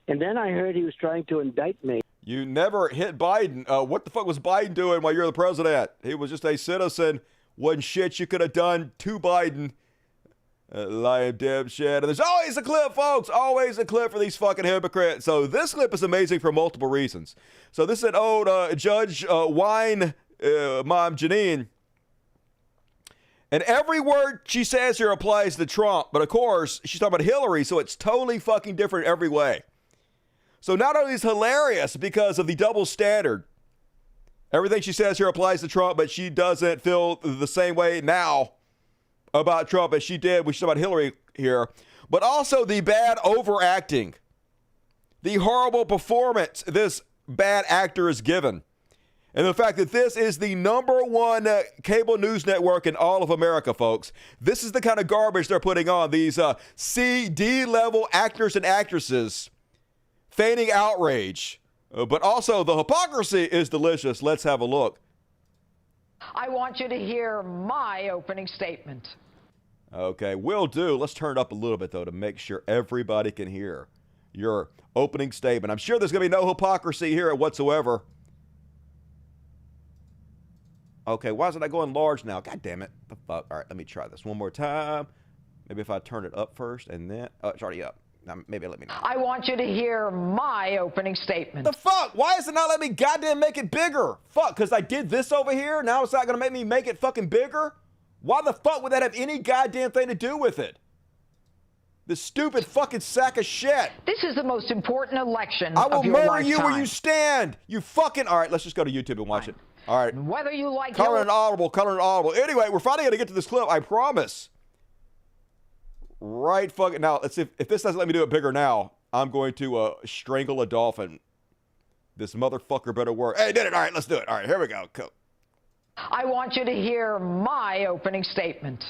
And then I heard he was trying to indict me. You never hit Biden. What the fuck was Biden doing while you're the president? He was just a citizen. Wasn't shit you could have done to Biden. Lying dipshit. And there's always a clip, folks. Always a clip for these fucking hypocrites. So this clip is amazing for multiple reasons. So this is an old Judge Wine mom, Janine. And every word she says here applies to Trump. But of course, she's talking about Hillary, so it's totally fucking different every way. So not only is hilarious because of the double standard, everything she says here applies to Trump, but she doesn't feel the same way now about Trump as she did when she talked about Hillary here, but also the bad overacting, the horrible performance this bad actor is given, and the fact that this is the #1 cable news network in all of America, folks. This is the kind of garbage they're putting on, these C-D level actors and actresses feigning outrage. But also the hypocrisy is delicious. Let's have a look. I want you to hear my opening statement. Okay, will do. Let's turn it up a little bit, though, to make sure everybody can hear your opening statement. I'm sure there's going to be no hypocrisy here whatsoever. Okay, why isn't I going large now? God damn it. The fuck? All right, let me try this one more time. Maybe if I turn it up first and then... Oh, it's already up. Now, maybe let me know. I want you to hear my opening statement. The fuck? Why is it not letting me goddamn make it bigger? Fuck, because I did this over here? Now it's not going to make me make it fucking bigger? Why the fuck would that have any goddamn thing to do with it? This stupid fucking sack of shit. This is the most important election I will of your murder lifetime. you where you stand. You fucking... All right, let's just go to YouTube and watch it. All right. Whether you like color and audible, color and audible. Anyway, we're finally going to get to this clip, I promise. Right fucking... Now, let's see if this doesn't let me do it bigger now, I'm going to strangle a dolphin. This motherfucker better work. Hey, did it. All right, let's do it. All right, here we go. Cool. I want you to hear my opening statement.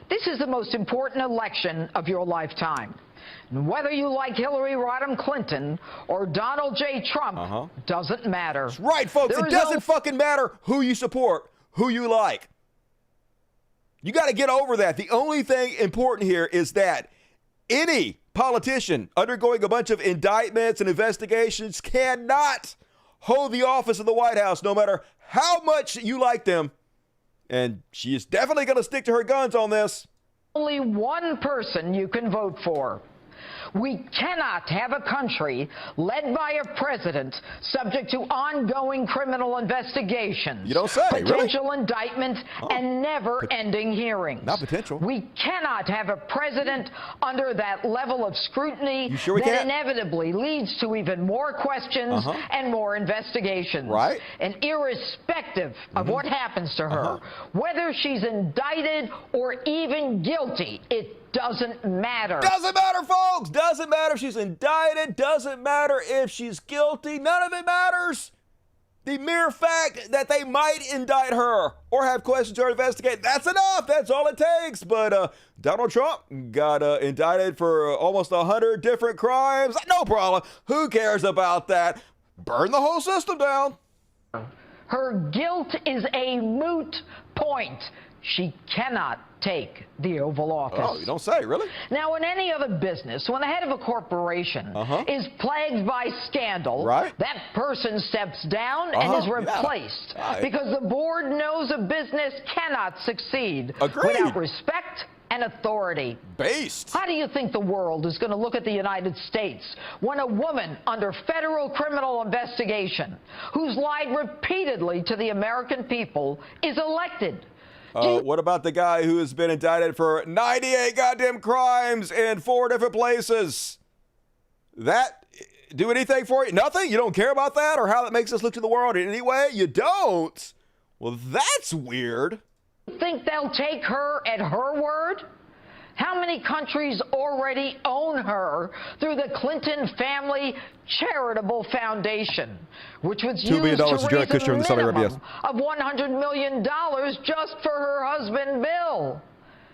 This is the most important election of your lifetime. And whether you like Hillary Rodham Clinton or Donald J. Trump doesn't matter. That's right, folks. It doesn't fucking matter who you support, who you like. You got to get over that. The only thing important here is that any politician undergoing a bunch of indictments and investigations cannot hold the office of the White House, no matter how much you like them. And she is definitely going to stick to her guns on this. Only one person you can vote for. We cannot have a country led by a president subject to ongoing criminal investigations. You don't say, potential really? indictment and never-ending hearings. Not potential. We cannot have a president under that level of scrutiny You sure we that can't? inevitably leads to even more questions and more investigations. Right. And irrespective of what happens to her, whether she's indicted or even guilty, it doesn't matter. Doesn't matter, folks. Doesn't matter if she's indicted. Doesn't matter if she's guilty. None of it matters. The mere fact that they might indict her or have questions or investigate, that's enough. That's all it takes. But Donald Trump got indicted for almost 100 different crimes. No problem. Who cares about that? Burn the whole system down. Her guilt is a moot point. She cannot take the Oval Office. Oh, you don't say, really? Now, in any other business, when the head of a corporation is plagued by scandal, that person steps down and is replaced because the board knows a business cannot succeed without respect and authority. Based. How do you think the world is going to look at the United States when a woman under federal criminal investigation who's lied repeatedly to the American people is elected? What about the guy who has been indicted for 98 goddamn crimes in 4 different places? That do anything for you? Nothing? You don't care about that or how that makes us look to the world in any way? You don't? Well, that's weird. Think they'll take her at her word? How many countries already own her through the Clinton Family Charitable Foundation, which was used to raise a minimum of $100 million just for her husband, Bill?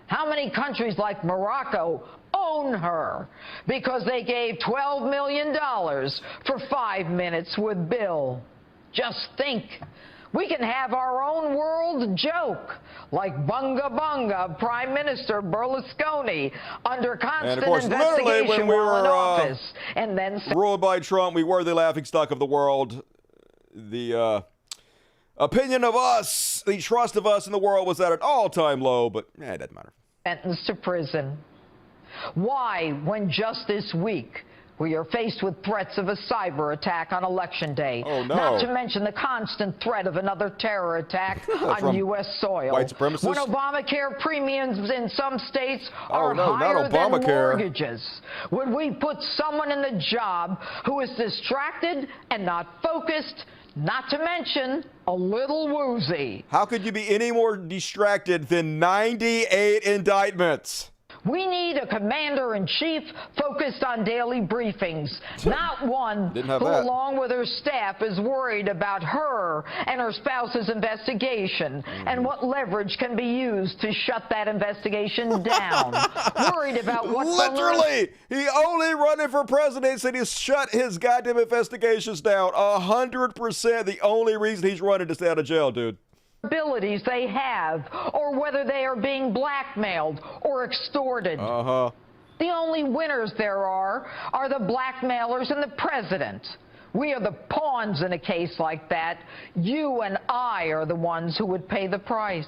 How many countries like Morocco own her because they gave $12 million for 5 minutes with Bill? Just think. We can have our own world joke, like Bunga Bunga, Prime Minister Berlusconi, under constant investigation when we while in were office. And then ruled by Trump, we were the laughingstock of the world. The opinion of us, the trust of us in the world was at an all-time low, but it doesn't matter. Sentenced to prison. Why, when just this week, We are faced with threats of a cyber attack on Election Day. Oh, no. Not to mention the constant threat of another terror attack on From U.S. soil. white supremacists? When Obamacare premiums in some states Oh, are no, not higher than Obamacare. mortgages. Would we put someone in the job who is distracted and not focused, not to mention a little woozy? How could you be any more distracted than 98 indictments? We need a commander-in-chief focused on daily briefings, not one Didn't have who, that. along with her staff, is worried about her and her spouse's investigation and what leverage can be used to shut that investigation down. Worried about what's Literally, he only running for president said he's shut his goddamn investigations down. 100%. The only reason he's running to stay out of jail, dude. abilities they have, or whether they are being blackmailed or extorted. The only winners there are the blackmailers and the president. We are the pawns in a case like that. You and I are the ones who would pay the price.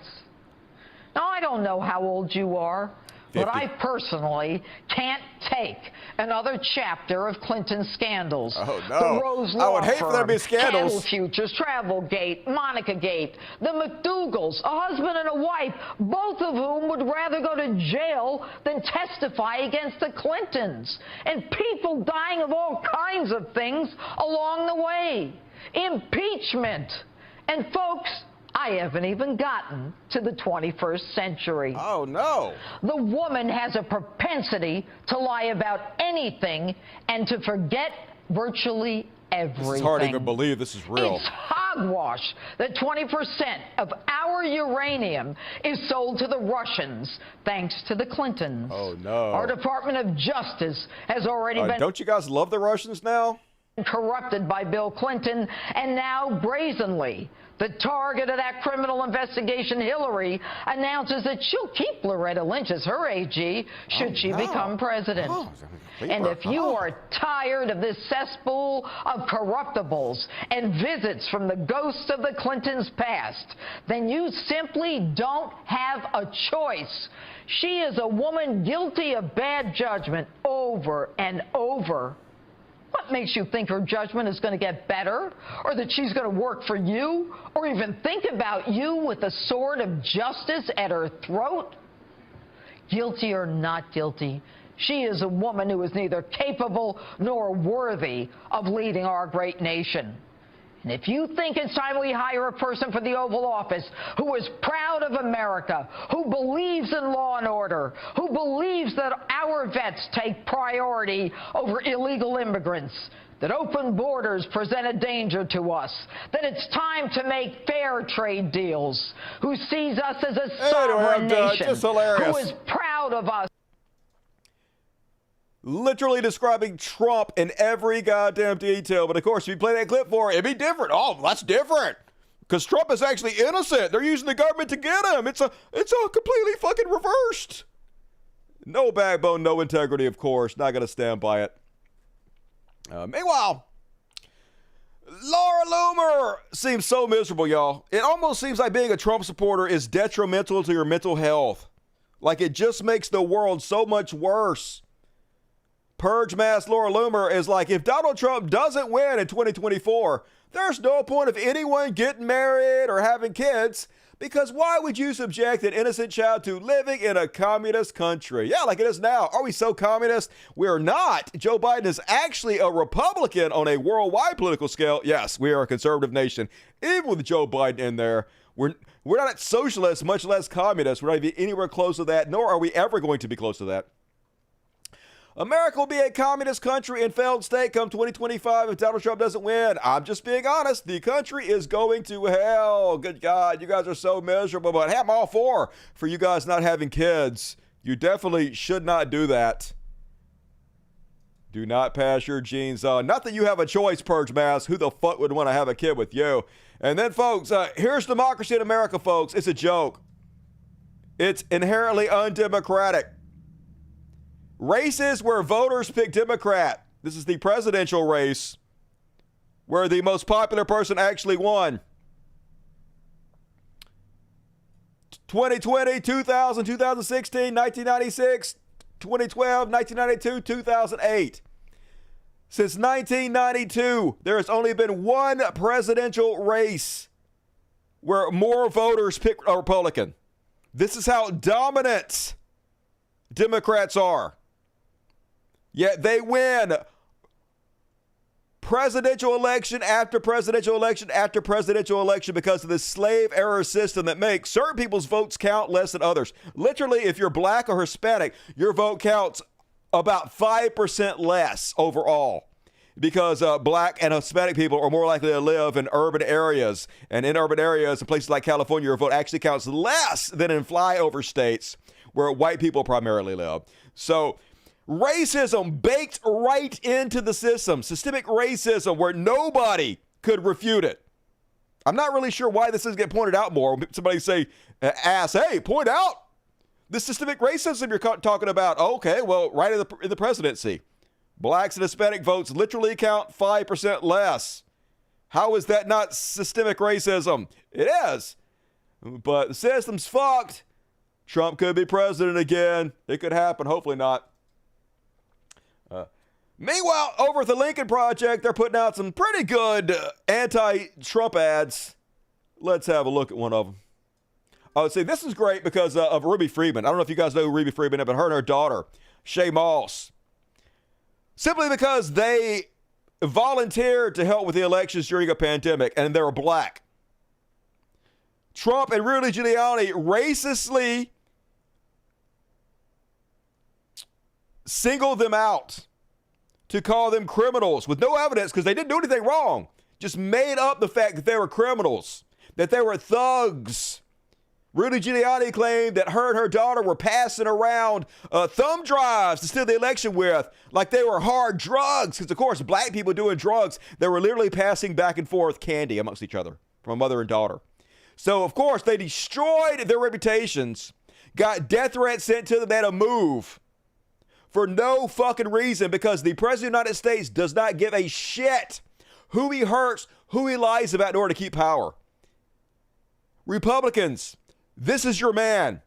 Now, I don't know how old you are, but I personally can't take another chapter of Clinton's scandals. Oh, no. The Rose I Law would hate for there to be Firm, scandals. Candle Futures, Travelgate, Monica Gate, the McDougalls, a husband and a wife, both of whom would rather go to jail than testify against the Clintons, and people dying of all kinds of things along the way. Impeachment. And folks, I haven't even gotten to the 21st century. Oh, no. The woman has a propensity to lie about anything and to forget virtually everything. It's hard to even believe this is real. It's hogwash that 20% of our uranium is sold to the Russians thanks to the Clintons. Oh, no. Our Department of Justice has already been... Don't you guys love the Russians now? ...corrupted by Bill Clinton, and now brazenly, the target of that criminal investigation, Hillary, announces that she'll keep Loretta Lynch as her AG should she become president. And if you are tired of this cesspool of corruptibles and visits from the ghosts of the Clintons' past, then you simply don't have a choice. She is a woman guilty of bad judgment over and over. What makes you think her judgment is going to get better, or that she's going to work for you, or even think about you with the sword of justice at her throat? Guilty or not guilty, she is a woman who is neither capable nor worthy of leading our great nation. And if you think it's time we hire a person for the Oval Office who is proud of America, who believes in law and order, who believes that our vets take priority over illegal immigrants, that open borders present a danger to us, that it's time to make fair trade deals, who sees us as a sovereign nation, just hilarious. who is proud of us. Literally describing Trump in every goddamn detail. But of course, if you play that clip for it, it'd be different. Oh, that's different. Because Trump is actually innocent. They're using the government to get him. It's a completely fucking reversed. No backbone, no integrity, of course. Not going to stand by it. Meanwhile, Laura Loomer seems so miserable, y'all. It almost seems like being a Trump supporter is detrimental to your mental health. Like it just makes the world so much worse. Purge Mass Laura Loomer is like, if Donald Trump doesn't win in 2024, there's no point of anyone getting married or having kids, because why would you subject an innocent child to living in a communist country? Yeah, like it is now. Are we so communist? We're not. Joe Biden is actually a Republican on a worldwide political scale. Yes, we are a conservative nation. Even with Joe Biden in there, we're not socialists, much less communists. We're not even anywhere close to that, nor are we ever going to be close to that. America will be a communist country and failed state come 2025 if Donald Trump doesn't win. I'm just being honest. The country is going to hell. Good God, you guys are so miserable. But hey, I'm all for you guys not having kids. You definitely should not do that. Do not pass your genes on. Not that you have a choice, Purge Mass. Who the fuck would want to have a kid with you? And then, folks, here's democracy in America, folks. It's a joke. It's inherently undemocratic. Races where voters pick Democrat. This is the presidential race where the most popular person actually won. 2020, 2000, 2016, 1996, 2012, 1992, 2008. Since 1992, there has only been one presidential race where more voters pick a Republican. This is how dominant Democrats are. Yet they win presidential election after presidential election after presidential election because of this slave era system that makes certain people's votes count less than others. Literally, if you're black or Hispanic, your vote counts about 5% less overall because black and Hispanic people are more likely to live in urban areas. And in urban areas, in places like California, your vote actually counts less than in flyover states where white people primarily live. So racism baked right into the system, systemic racism where nobody could refute it. I'm not really sure why this doesn't get pointed out more. Somebody say, hey, point out the systemic racism you're talking about. Okay, well, right in the presidency, blacks and Hispanic votes literally count 5% less. How is that not systemic racism? It is. But the system's fucked. Trump could be president again. It could happen. Hopefully not. Meanwhile, over at the Lincoln Project, they're putting out some pretty good anti-Trump ads. Let's have a look at one of them. Oh, see, this is great because of Ruby Freeman. I don't know if you guys know who Ruby Freeman is, but her and her daughter, Shay Moss. Simply because they volunteered to help with the elections during a pandemic, and they were black. Trump and Rudy Giuliani racistly singled them out to call them criminals with no evidence because they didn't do anything wrong. Just made up the fact that they were criminals, that they were thugs. Rudy Giuliani claimed that her and her daughter were passing around thumb drives to steal the election with like they were hard drugs. Because, of course, black people doing drugs, they were literally passing back and forth candy amongst each other from a mother and daughter. So, of course, they destroyed their reputations, got death threats sent to them, they had to move for no fucking reason because the President of the United States does not give a shit who he hurts, who he lies about in order to keep power. Republicans, this is your man.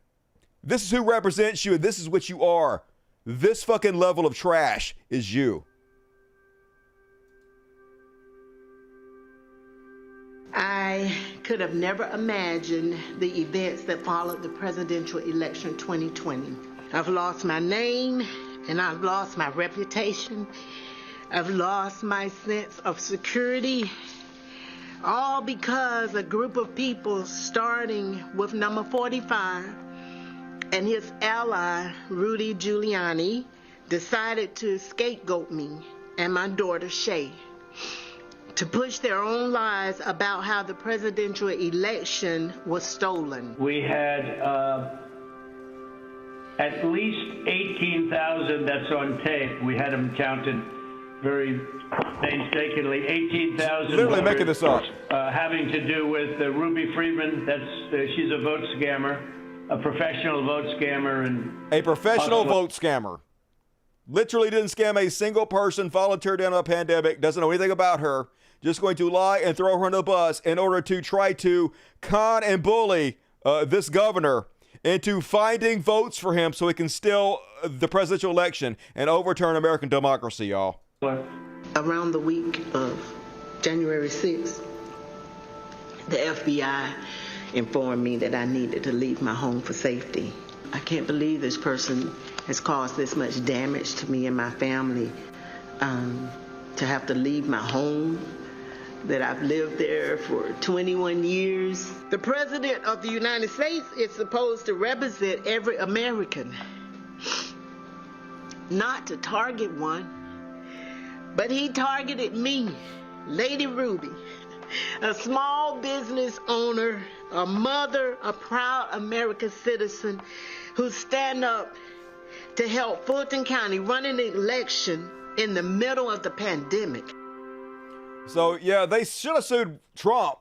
This is who represents you, and this is what you are. This fucking level of trash is you. I could have never imagined the events that followed the presidential election 2020. I've lost my name, and I've lost my reputation. I've lost my sense of security, all because a group of people, starting with number 45 and his ally, Rudy Giuliani, decided to scapegoat me and my daughter, Shay, to push their own lies about how the presidential election was stolen. We had at least 18,000, that's on tape. We had them counted very painstakingly. 18,000. Literally making this up. Having to do with Ruby Freeman. She's a vote scammer, a professional vote scammer, and a professional vote scammer. Literally didn't scam a single person. Volunteered in a pandemic. Doesn't know anything about her. Just going to lie and throw her on the bus in order to try to con and bully this governor into finding votes for him so he can steal the presidential election and overturn American democracy, y'all. Around the week of January 6th, the FBI informed me that I needed to leave my home for safety. I can't believe this person has caused this much damage to me and my family. To have to leave my home, that I've lived there for 21 years. The President of the United States is supposed to represent every American, not to target one. But he targeted me, Lady Ruby, a small business owner, a mother, a proud American citizen who stand up to help Fulton County run an election in the middle of the pandemic. So, yeah, they should have sued Trump.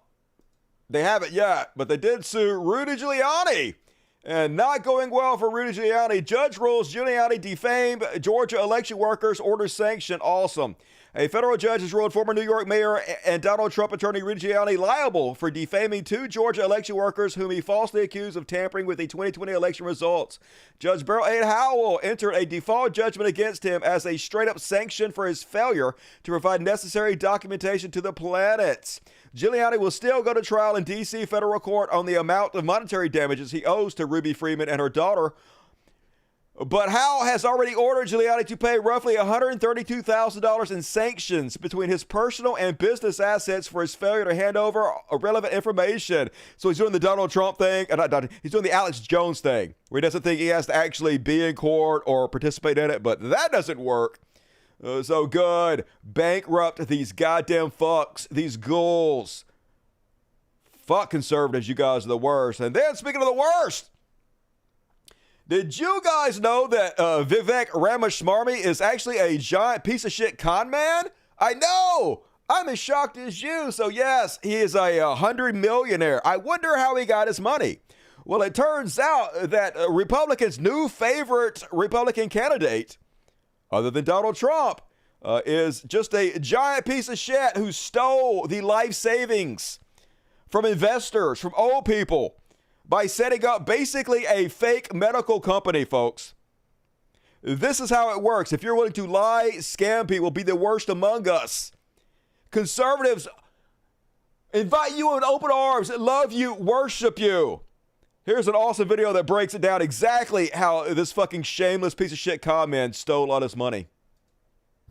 They haven't yet, but they did sue Rudy Giuliani. And not going well for Rudy Giuliani. Judge rules Giuliani defamed Georgia election workers, orders sanction. Awesome. A federal judge has ruled former New York Mayor and Donald Trump attorney Rudy Giuliani liable for defaming 2 Georgia election workers whom he falsely accused of tampering with the 2020 election results. Judge Beryl A. Howell entered a default judgment against him as a straight-up sanction for his failure to provide necessary documentation to the planet. Giuliani will still go to trial in D.C. federal court on the amount of monetary damages he owes to Ruby Freeman and her daughter. But Howell has already ordered Giuliani to pay roughly $132,000 in sanctions between his personal and business assets for his failure to hand over irrelevant information. So he's doing the Donald Trump thing, he's doing the Alex Jones thing, where he doesn't think he has to actually be in court or participate in it, but that doesn't work. So good. Bankrupt these goddamn fucks, these ghouls. Fuck conservatives, you guys are the worst. And then, speaking of the worst, did you guys know that Vivek Ramaswamy is actually a giant piece of shit con man? I know! I'm as shocked as you. So yes, he is a 100 millionaire. I wonder how he got his money. Well, it turns out that Republicans' new favorite Republican candidate, other than Donald Trump, is just a giant piece of shit who stole the life savings from investors, from old people, by setting up basically a fake medical company, folks. This is how it works. If you're willing to lie, scam people, be the worst among us. Conservatives invite you in open arms, love you, worship you. Here's an awesome video that breaks it down exactly how this fucking shameless piece of shit con man stole all his money.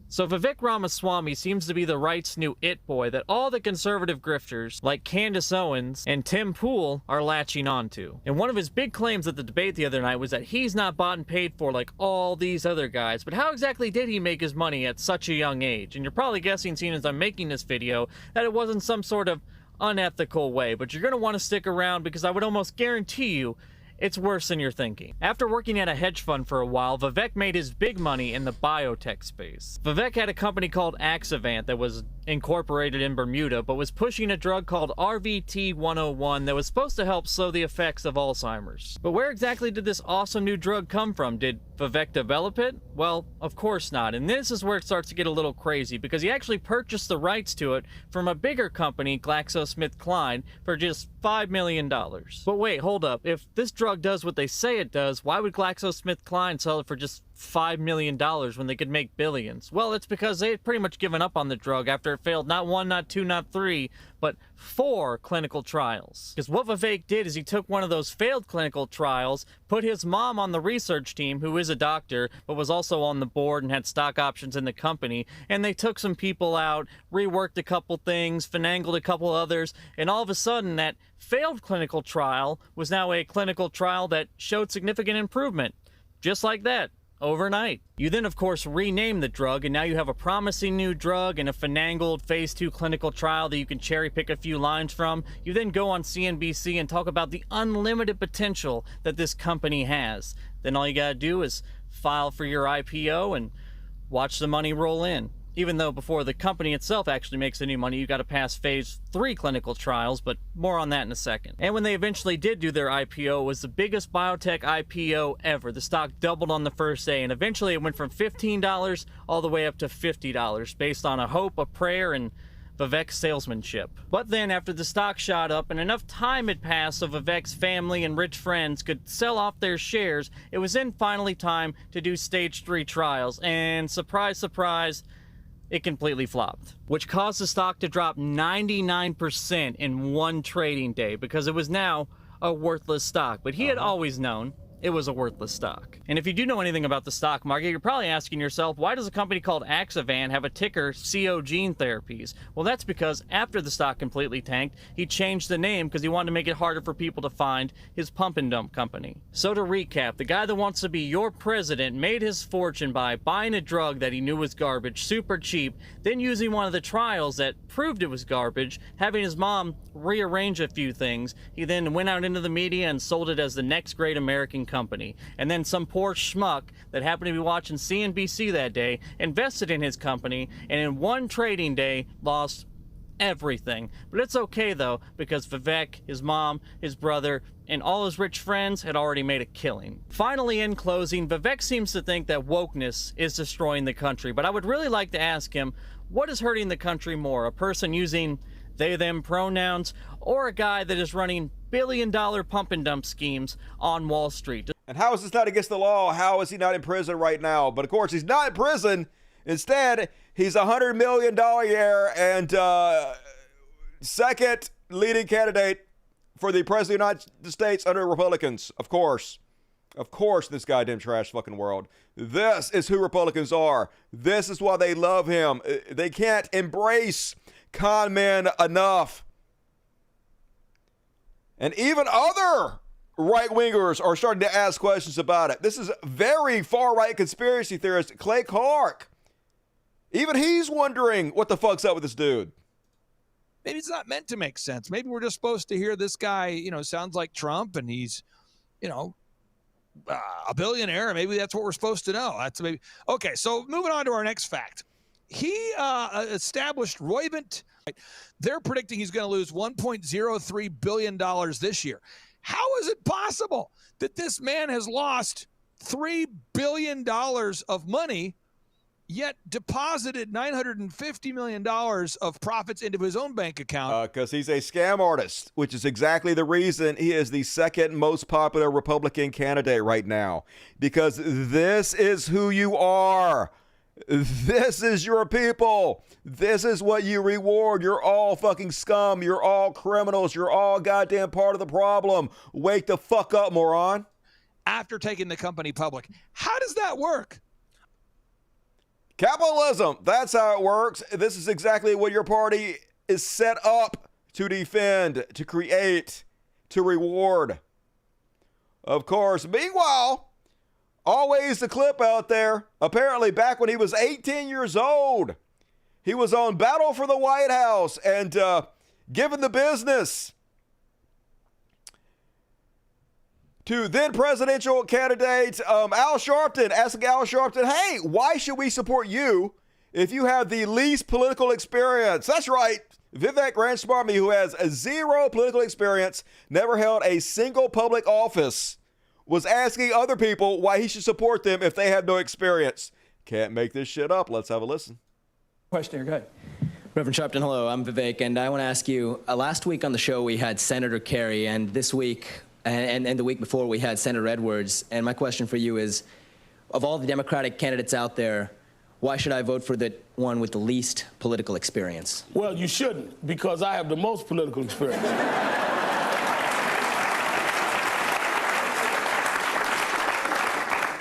So Vivek Ramaswamy seems to be the right's new it boy that all the conservative grifters like Candace Owens and Tim Pool are latching onto. And one of his big claims at the debate the other night was that he's not bought and paid for like all these other guys. But how exactly did he make his money at such a young age? And you're probably guessing, seeing as I'm making this video, that it wasn't some sort of unethical way. But you're going to want to stick around because I would almost guarantee you it's worse than you're thinking. After working at a hedge fund for a while, Vivek made his big money in the biotech space. Vivek had a company called Axovant that was incorporated in Bermuda, but was pushing a drug called RVT-101 that was supposed to help slow the effects of Alzheimer's. But where exactly did this awesome new drug come from? Did Vivek develop it? Well, of course not. And this is where it starts to get a little crazy, because he actually purchased the rights to it from a bigger company, GlaxoSmithKline, for just $5 million. But wait, hold up. If this drug does what they say it does, why would GlaxoSmithKline sell it for just $5 million when they could make billions? Well, it's because they had pretty much given up on the drug after it failed not 1, not 2, not 3, but 4 clinical trials. Because what Vivek did is he took one of those failed clinical trials, put his mom on the research team, who is a doctor, but was also on the board and had stock options in the company, and they took some people out, reworked a couple things, finangled a couple others, and all of a sudden that failed clinical trial was now a clinical trial that showed significant improvement. Just like that. Overnight. You then, of course, rename the drug, and now you have a promising new drug and a finangled phase 2 clinical trial that you can cherry pick a few lines from. You then go on CNBC and talk about the unlimited potential that this company has. Then all you gotta do is file for your IPO and watch the money roll in. Even though before the company itself actually makes any money, you got to pass phase 3 clinical trials, but more on that in a second. And when they eventually did do their IPO, it was the biggest biotech IPO ever. The stock doubled on the first day, and eventually it went from $15 all the way up to $50, based on a hope, a prayer, and Vivek's salesmanship. But then after the stock shot up and enough time had passed so Vivek's family and rich friends could sell off their shares, it was then finally time to do stage 3 trials. And surprise, surprise, it completely flopped, which caused the stock to drop 99% in one trading day because it was now a worthless stock. But he had always known it was a worthless stock. And if you do know anything about the stock market, you're probably asking yourself, why does a company called Axovant have a ticker CO Gene Therapies? Well, that's because after the stock completely tanked, he changed the name because he wanted to make it harder for people to find his pump and dump company. So to recap, the guy that wants to be your president made his fortune by buying a drug that he knew was garbage, super cheap, then using one of the trials that proved it was garbage, having his mom rearrange a few things. He then went out into the media and sold it as the next great American company. And then some poor schmuck that happened to be watching CNBC that day invested in his company, and in one trading day lost everything. But it's okay though, because Vivek, his mom, his brother, and all his rich friends had already made a killing. Finally, in closing, Vivek seems to think that wokeness is destroying the country, but I would really like to ask him, what is hurting the country more? A person using they, them pronouns, or a guy that is running billion-dollar pump and dump schemes on Wall Street? And how is this not against the law? How is he not in prison right now? But of course, he's not in prison. Instead, he's a $100 million year and second leading candidate for the president of the United States under Republicans. Of course, this goddamn trash fucking world. This is who Republicans are. This is why they love him. They can't embrace con men enough. And even other right-wingers are starting to ask questions about it. This is very far-right conspiracy theorist Clay Clark. Even he's wondering what the fuck's up with this dude. Maybe it's not meant to make sense. Maybe we're just supposed to hear this guy, sounds like Trump and he's, a billionaire. Maybe that's what we're supposed to know. That's maybe okay. So moving on to our next fact, he established Roivant. They're predicting he's going to lose $1.03 billion this year. How is it possible that this man has lost $3 billion of money, yet deposited $950 million of profits into his own bank account? Because he's a scam artist, which is exactly the reason he is the second most popular Republican candidate right now. Because this is who you are. This is your people. This is what you reward. You're all fucking scum. You're all criminals. You're all goddamn part of the problem. Wake the fuck up, moron. After taking the company public, how does that work? Capitalism. That's how it works. This is exactly what your party is set up to defend, to create, to reward. Of course, meanwhile, always the clip out there. Apparently, back when he was 18 years old, he was on Battle for the White House and given the business to then presidential candidate Al Sharpton, asking Al Sharpton, hey, why should we support you if you have the least political experience? That's right. Vivek Ramaswamy, who has zero political experience, never held a single public office, was asking other people why he should support them if they have no experience. Can't make this shit up. Let's have a listen. Question here, go ahead. Reverend Sharpton, hello, I'm Vivek, and I want to ask you, last week on the show we had Senator Kerry, and this week, and the week before we had Senator Edwards, and my question for you is, of all the Democratic candidates out there, why should I vote for the one with the least political experience? Well, you shouldn't, because I have the most political experience.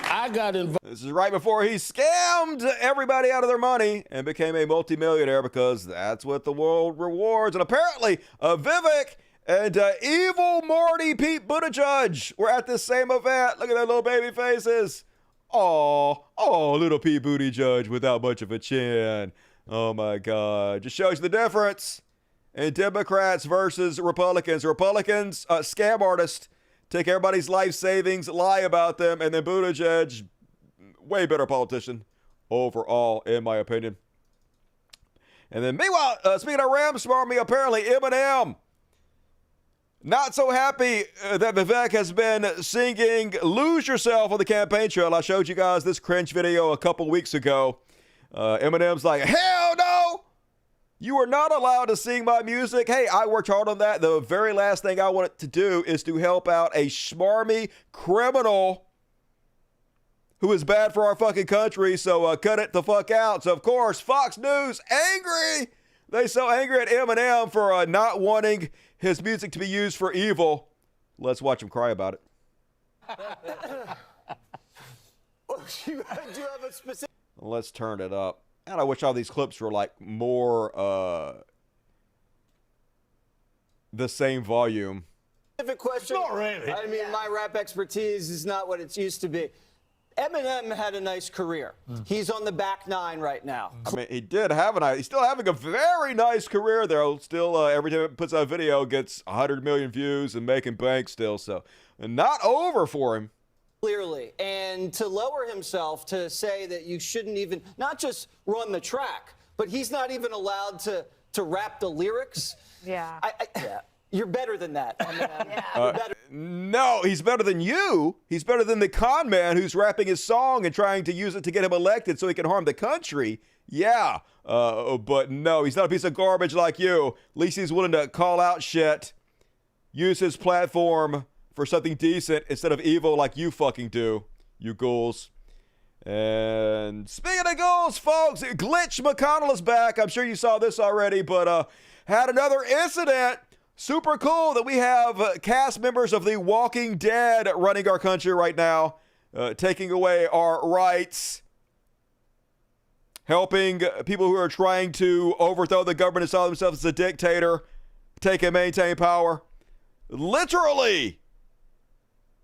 I got involved. This is right before he scammed everybody out of their money and became a multimillionaire, because that's what the world rewards. And apparently, Vivek and evil Marty Pete Buttigieg were at this same event. Look at their little baby faces. Oh, little Pete Buttigieg without much of a chin. Oh my God. Just shows you the difference in Democrats versus Republicans. Republicans, scam artists, take everybody's life savings, lie about them, and then Buttigieg, way better politician overall, in my opinion. And then meanwhile, speaking of Ramaswamy, apparently Eminem, not so happy that Vivek has been singing Lose Yourself on the campaign trail. I showed you guys this cringe video a couple weeks ago. Eminem's like, hell no! You are not allowed to sing my music. Hey, I worked hard on that. The very last thing I wanted to do is to help out a schmarmy criminal who is bad for our fucking country. So cut it the fuck out. So, of course, Fox News, angry. They so angry at Eminem for not wanting his music to be used for evil. Let's watch him cry about it. Do you have a specific... Let's turn it up. And I wish all these clips were like more the same volume. Specific question? Not really. I mean, my rap expertise is not what it used to be. Eminem had a nice career. He's on the back nine right now. I mean, he's still having a very nice career there. Still, every time he puts out a video, gets 100 million views and making bank still. So, not over for him. Clearly. And to lower himself to say that you shouldn't even, not just run the track, but he's not even allowed to to rap the lyrics. Yeah. You're better than that. No, he's better than you. He's better than the con man who's rapping his song and trying to use it to get him elected so he can harm the country. Yeah, but no, he's not a piece of garbage like you. At least he's willing to call out shit, use his platform for something decent instead of evil like you fucking do, you ghouls. And speaking of ghouls, folks, Glitch McConnell is back. I'm sure you saw this already, but had another incident. Super cool that we have cast members of The Walking Dead running our country right now, taking away our rights, helping people who are trying to overthrow the government and saw themselves as a dictator, take and maintain power. Literally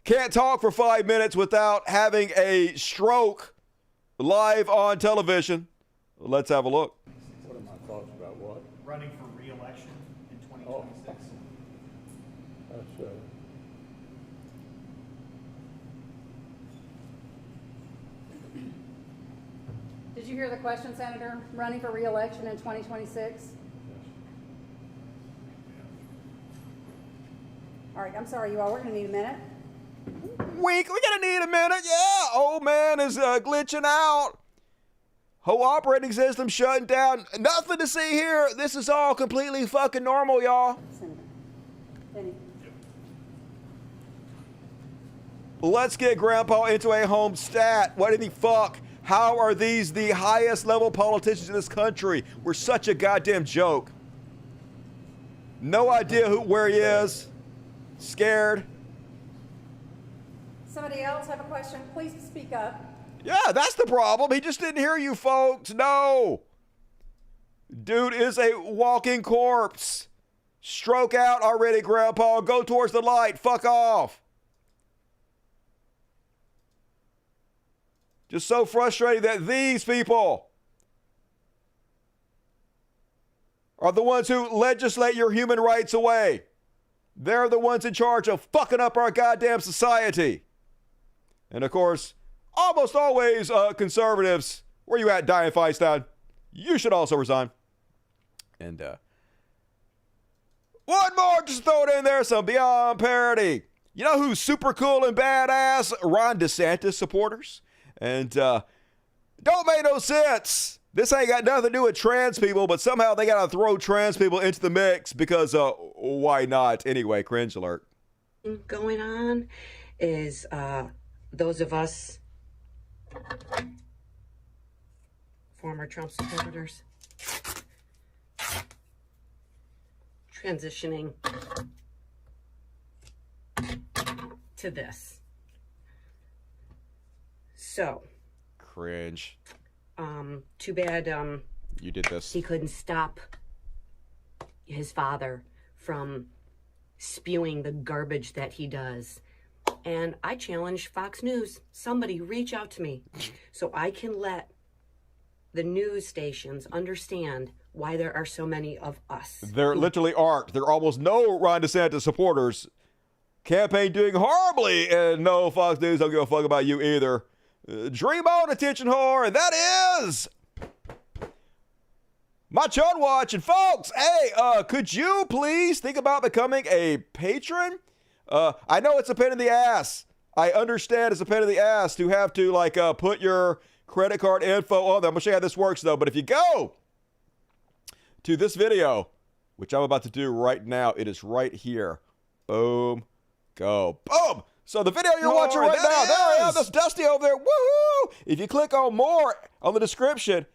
can't talk for 5 minutes without having a stroke live on television. Let's have a look. What are my thoughts about what? Running for re-election in 2026. That's Did you hear the question, Senator? Running for re-election in 2026? All right, I'm sorry, you all. We're going to need a minute. We're gonna need a minute. Yeah, old man is glitching out. Whole operating system shutting down. Nothing to see here. This is all completely fucking normal, y'all. Let's get Grandpa into a home stat. What in the fuck? How are these the highest level politicians in this country? We're such a goddamn joke. No idea where he is. Scared. Somebody else have a question? Please speak up. Yeah, that's the problem. He just didn't hear you, folks. No. Dude is a walking corpse. Stroke out already, Grandpa. Go towards the light. Fuck off. Just so frustrating that these people are the ones who legislate your human rights away. They're the ones in charge of fucking up our goddamn society. And of course, almost always conservatives. Where you at, Dianne Feinstein? You should also resign. And one more, just throw it in there, some beyond parody. You know who's super cool and badass? Ron DeSantis supporters. And don't make no sense. This ain't got nothing to do with trans people, but somehow they got to throw trans people into the mix because why not? Anyway, cringe alert. Going on is those of us former Trump supporters transitioning to this. So cringe. Too bad you did this. He couldn't stop his father from spewing the garbage that he does. And I challenge Fox News, somebody reach out to me so I can let the news stations understand why there are so many of us. There literally aren't. There are almost no Ron DeSantis supporters. Campaign doing horribly, and no, Fox News don't give a fuck about you either. Dream on, attention whore, and that is my Chud Watch. And folks, hey, could you please think about becoming a patron? I know it's a pain in the ass. I understand it's a pain in the ass to have to put your credit card info on there. I'm gonna show you how this works though. But if you go to this video, which I'm about to do right now, it is right here. Boom, go, boom. So the video you're watching right now, there I am, that's Dusty over there. Woohoo! If you click on more on the description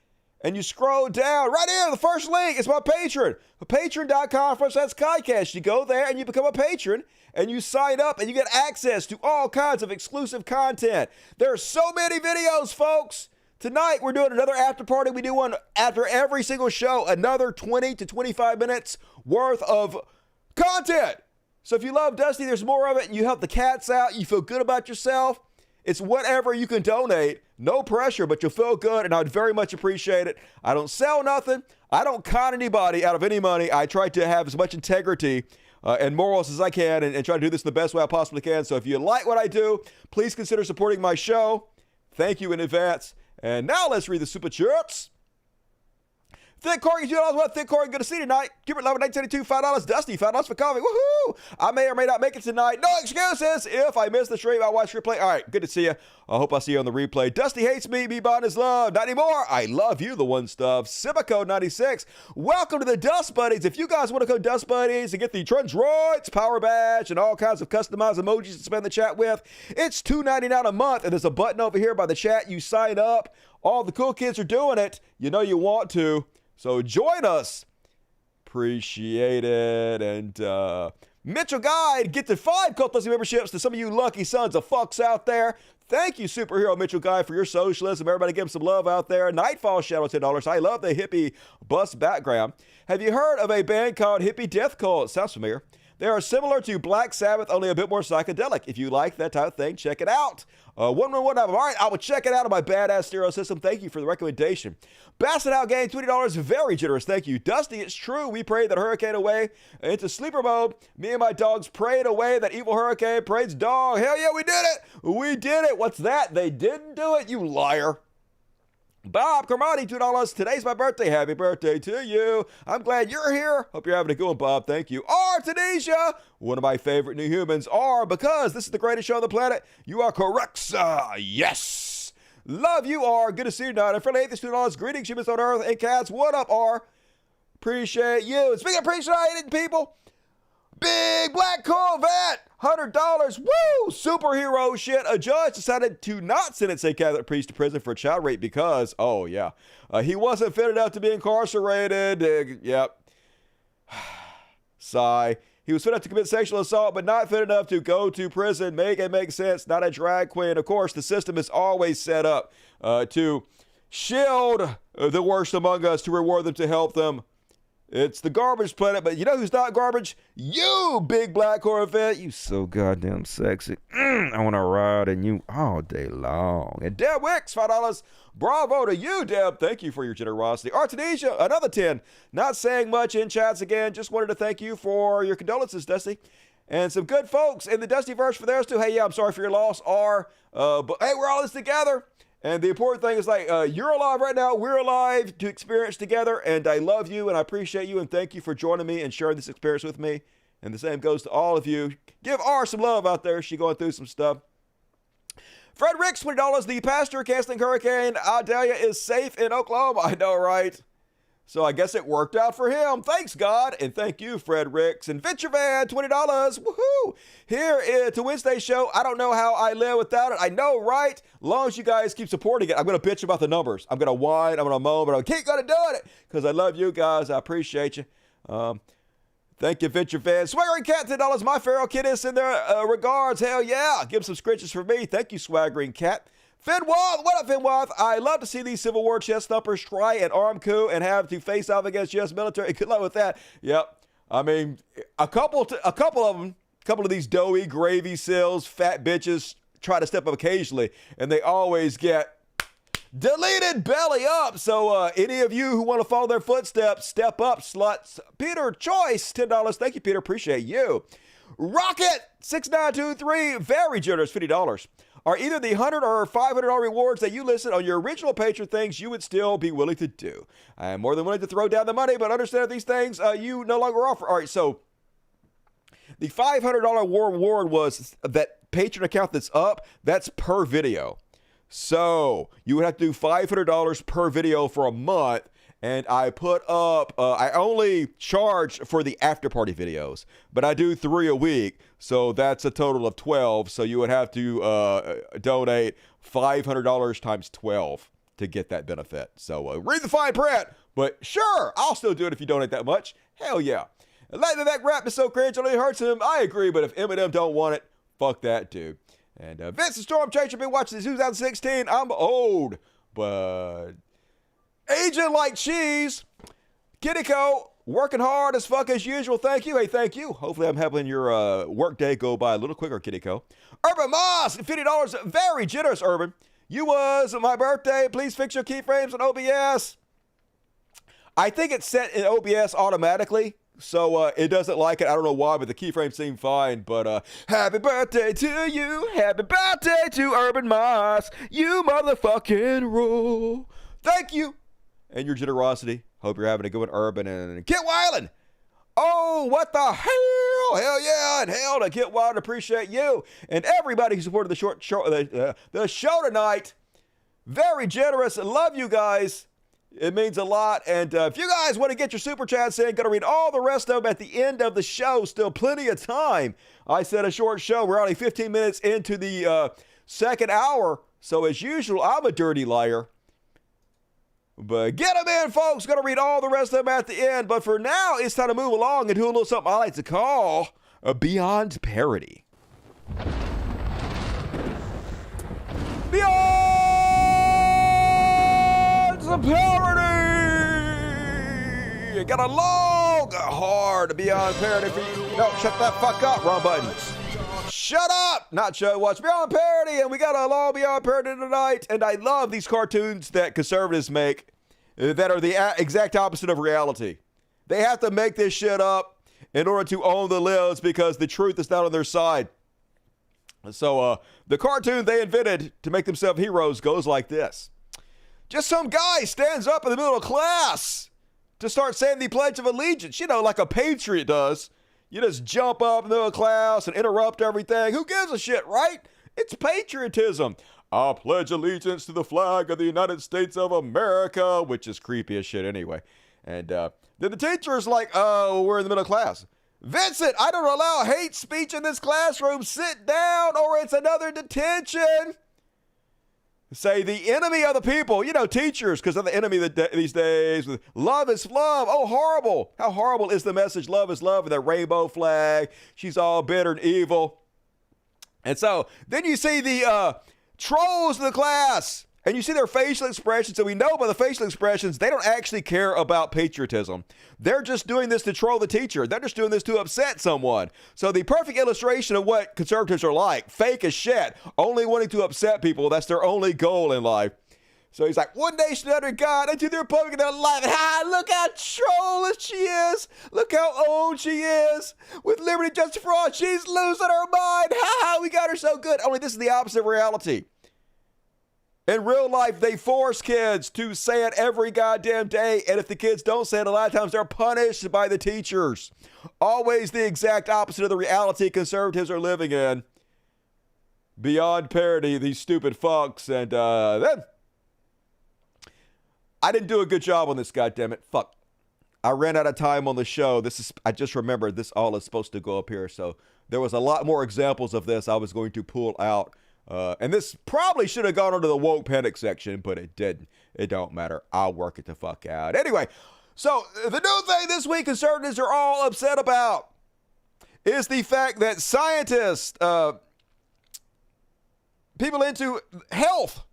and you scroll down, right here, the first link is my Patreon. Patreon.com/KaiCast. You go there and you become a patron and you sign up and you get access to all kinds of exclusive content. There are so many videos, folks. Tonight, we're doing another after party. We do one after every single show, another 20 to 25 minutes worth of content. So if you love Dusty, there's more of it, and you help the cats out, you feel good about yourself, it's whatever you can donate. No pressure, but you'll feel good, and I'd very much appreciate it. I don't sell nothing. I don't con anybody out of any money. I try to have as much integrity and morals as I can and try to do this in the best way I possibly can. So if you like what I do, please consider supporting my show. Thank you in advance. And now let's read the super chats. Thick Corey, $2. What? Thick Corey, good to see you tonight. Gilbert Love, 1972, $5. Dusty, $5 for coffee. Woohoo! I may or may not make it tonight. No excuses. If I miss the stream, I'll watch replay. All right, good to see you. I hope I see you on the replay. Dusty hates me. Me bond is love. Not anymore. I love you, the one stuff. Simico 96. Welcome to the Dust Buddies. If you guys want to go Dust Buddies and get the Trendroids Power Badge and all kinds of customized emojis to spend the chat with, it's $2.99 a month. And there's a button over here by the chat. You sign up. All the cool kids are doing it. You know you want to. So join us. Appreciate it. And Mitchell Guide, get the 5 Cult Pussy memberships to some of you lucky sons of fucks out there. Thank you, Superhero Mitchell Guide, for your socialism. Everybody give him some love out there. Nightfall Shadow, $10. I love the hippie bus background. Have you heard of a band called Hippie Death Cult? Sounds familiar. They are similar to Black Sabbath, only a bit more psychedelic. If you like that type of thing, check it out. 111 album. All right, I will check it out on my badass stereo system. Thank you for the recommendation. Basset Out Gang, $20. Very generous. Thank you. Dusty, it's true. We prayed that hurricane away into sleeper mode. Me and my dogs prayed away that evil hurricane. Praise dog. Hell yeah, we did it. We did it. What's that? They didn't do it, you liar. Bob Carmody, $2. Today's my birthday. Happy birthday to you. I'm glad you're here. Hope you're having a good one, Bob. Thank you. R. Tunisia, one of my favorite new humans. R, because this is the greatest show on the planet. You are correct, sir. Yes. Love you, R. Good to see you tonight. And friendly atheist, $2. Greetings, humans on Earth and cats. What up, R? Appreciate you. And speaking of appreciating people, Big Black Corvette, $100. Woo! Superhero shit. A judge decided to not sentence a Catholic priest to prison for child rape because, oh yeah, he wasn't fit enough to be incarcerated. Yep. Sigh. He was fit enough to commit sexual assault, but not fit enough to go to prison. Make it make sense. Not a drag queen. Of course, the system is always set up to shield the worst among us, to reward them, to help them. It's the garbage planet, but you know who's not garbage? You, Big Black Corvette. You so goddamn sexy. I want to ride in you all day long. And Deb Wicks, $5. Bravo to you, Deb. Thank you for your generosity. Artesia, another 10. Not saying much in chats again. Just wanted to thank you for your condolences, Dusty. And some good folks in the Dusty verse for theirs too. Hey, yeah, I'm sorry for your loss. But hey, we're all in this together. And the important thing is, like, you're alive right now. We're alive to experience together. And I love you and I appreciate you. And thank you for joining me and sharing this experience with me. And the same goes to all of you. Give R some love out there. She's going through some stuff. Fred Ricks, $20. The pastor canceling Hurricane Idalia is safe in Oklahoma. I know, right? So I guess it worked out for him. Thanks, God. And thank you, Fred Ricks. And Venture Van, $20. Woohoo! Here to Wednesday's show. I don't know how I live without it. I know, right? As long as you guys keep supporting it, I'm going to bitch about the numbers. I'm going to whine. I'm going to moan, but I keep going to doing it because I love you guys. I appreciate you. Thank you, Venture Van. Swaggering Cat, $10. My feral kid is in there. Regards. Hell yeah. Give some scritches for me. Thank you, Swaggering Cat. Finwath, what up, Finwath? I love to see these Civil War chest thumpers try an armed coup and have to face off against U.S. military. Good luck with that. Yep. I mean, a couple of these doughy gravy sills, fat bitches try to step up occasionally, and they always get deleted belly up. So any of you who want to follow their footsteps, step up, sluts. Peter Choice, $10. Thank you, Peter. Appreciate you. Rocket, 6923, very generous, $50. Are either the $100 or $500 rewards that you listed on your original Patreon things you would still be willing to do? I am more than willing to throw down the money, but understand these things you no longer offer. All right, so the $500 reward was that Patreon account that's up. That's per video. So you would have to do $500 per video for a month. And I put up, I only charge for the after party videos, but I do 3 a week. So that's a total of 12. So you would have to donate $500 times 12 to get that benefit. So read the fine print, but sure, I'll still do it if you donate that much. Hell yeah. Like that rap is so cringe, it only hurts him. I agree, but if Eminem don't want it, fuck that dude. And Vince the Storm Chaser, been watching this 2016. I'm old, but aging like cheese. Kittyco, working hard as fuck as usual. Thank you. Hey, thank you. Hopefully I'm helping your work day go by a little quicker, Kittyco. Urban Moss, $50. Very generous, Urban. You was my birthday. Please fix your keyframes on OBS. I think it's set in OBS automatically, so it doesn't like it. I don't know why, but the keyframes seem fine. But happy birthday to you. Happy birthday to Urban Moss. You motherfucking rule. Thank you. And your generosity Hope you're having a good one, Urban and Kit Weiland. Oh, what the hell? Hell yeah, and hell to Kit Weiland. Appreciate you and everybody who supported the show tonight. Very generous. Love you guys. It means a lot. And if you guys want to get your super chats in, going to read all the rest of them at the end of the show. Still plenty of time. I said a short show. We're only 15 minutes into the second hour. So as usual, I'm a dirty liar. But get them in, folks. Going to read all the rest of them at the end. But for now, it's time to move along and do a little something I like to call a Beyond Parody. Beyond the Parody! Got a long, hard Beyond Parody for you. No, shut that fuck up, wrong button. Shut up! Not show, watch Beyond Parody, and we got a long Beyond Parody tonight. And I love these cartoons that conservatives make that are the exact opposite of reality. They have to make this shit up in order to own the libs because the truth is not on their side. So the cartoon they invented to make themselves heroes goes like this. Just some guy stands up in the middle of class to start saying the Pledge of Allegiance, you know, like a patriot does. You just jump up in the middle of class and interrupt everything. Who gives a shit, right? It's patriotism. I pledge allegiance to the flag of the United States of America, which is creepy as shit anyway. And then the teacher is like, oh, we're in the middle of class. Vincent, I don't allow hate speech in this classroom. Sit down or it's another detention. Say the enemy of the people, you know, teachers, because they're the enemy these days. Love is love. Oh, horrible. How horrible is the message? Love is love and the rainbow flag. She's all bitter and evil. And so then you see the trolls in the class and you see their facial expressions. And we know by the facial expressions, they don't actually care about patriotism. They're just doing this to troll the teacher. They're just doing this to upset someone. So the perfect illustration of what conservatives are like, fake as shit, only wanting to upset people. That's their only goal in life. So he's like, one nation under God, and to the Republican they're laughing. Ha, look how trollish she is. Look how old she is. With liberty, justice for all, she's losing her mind. Ha ha, we got her so good. Only this is the opposite of reality. In real life, they force kids to say it every goddamn day. And if the kids don't say it, a lot of times they're punished by the teachers. Always the exact opposite of the reality conservatives are living in. Beyond parody, these stupid fucks. And then I didn't do a good job on this, goddammit. Fuck. I ran out of time on the show. I just remembered this all is supposed to go up here. So there was a lot more examples of this I was going to pull out. And this probably should have gone into the woke panic section, but it didn't. It don't matter. I'll work it the fuck out. Anyway, so the new thing this week conservatives are all upset about is the fact that scientists, people into health,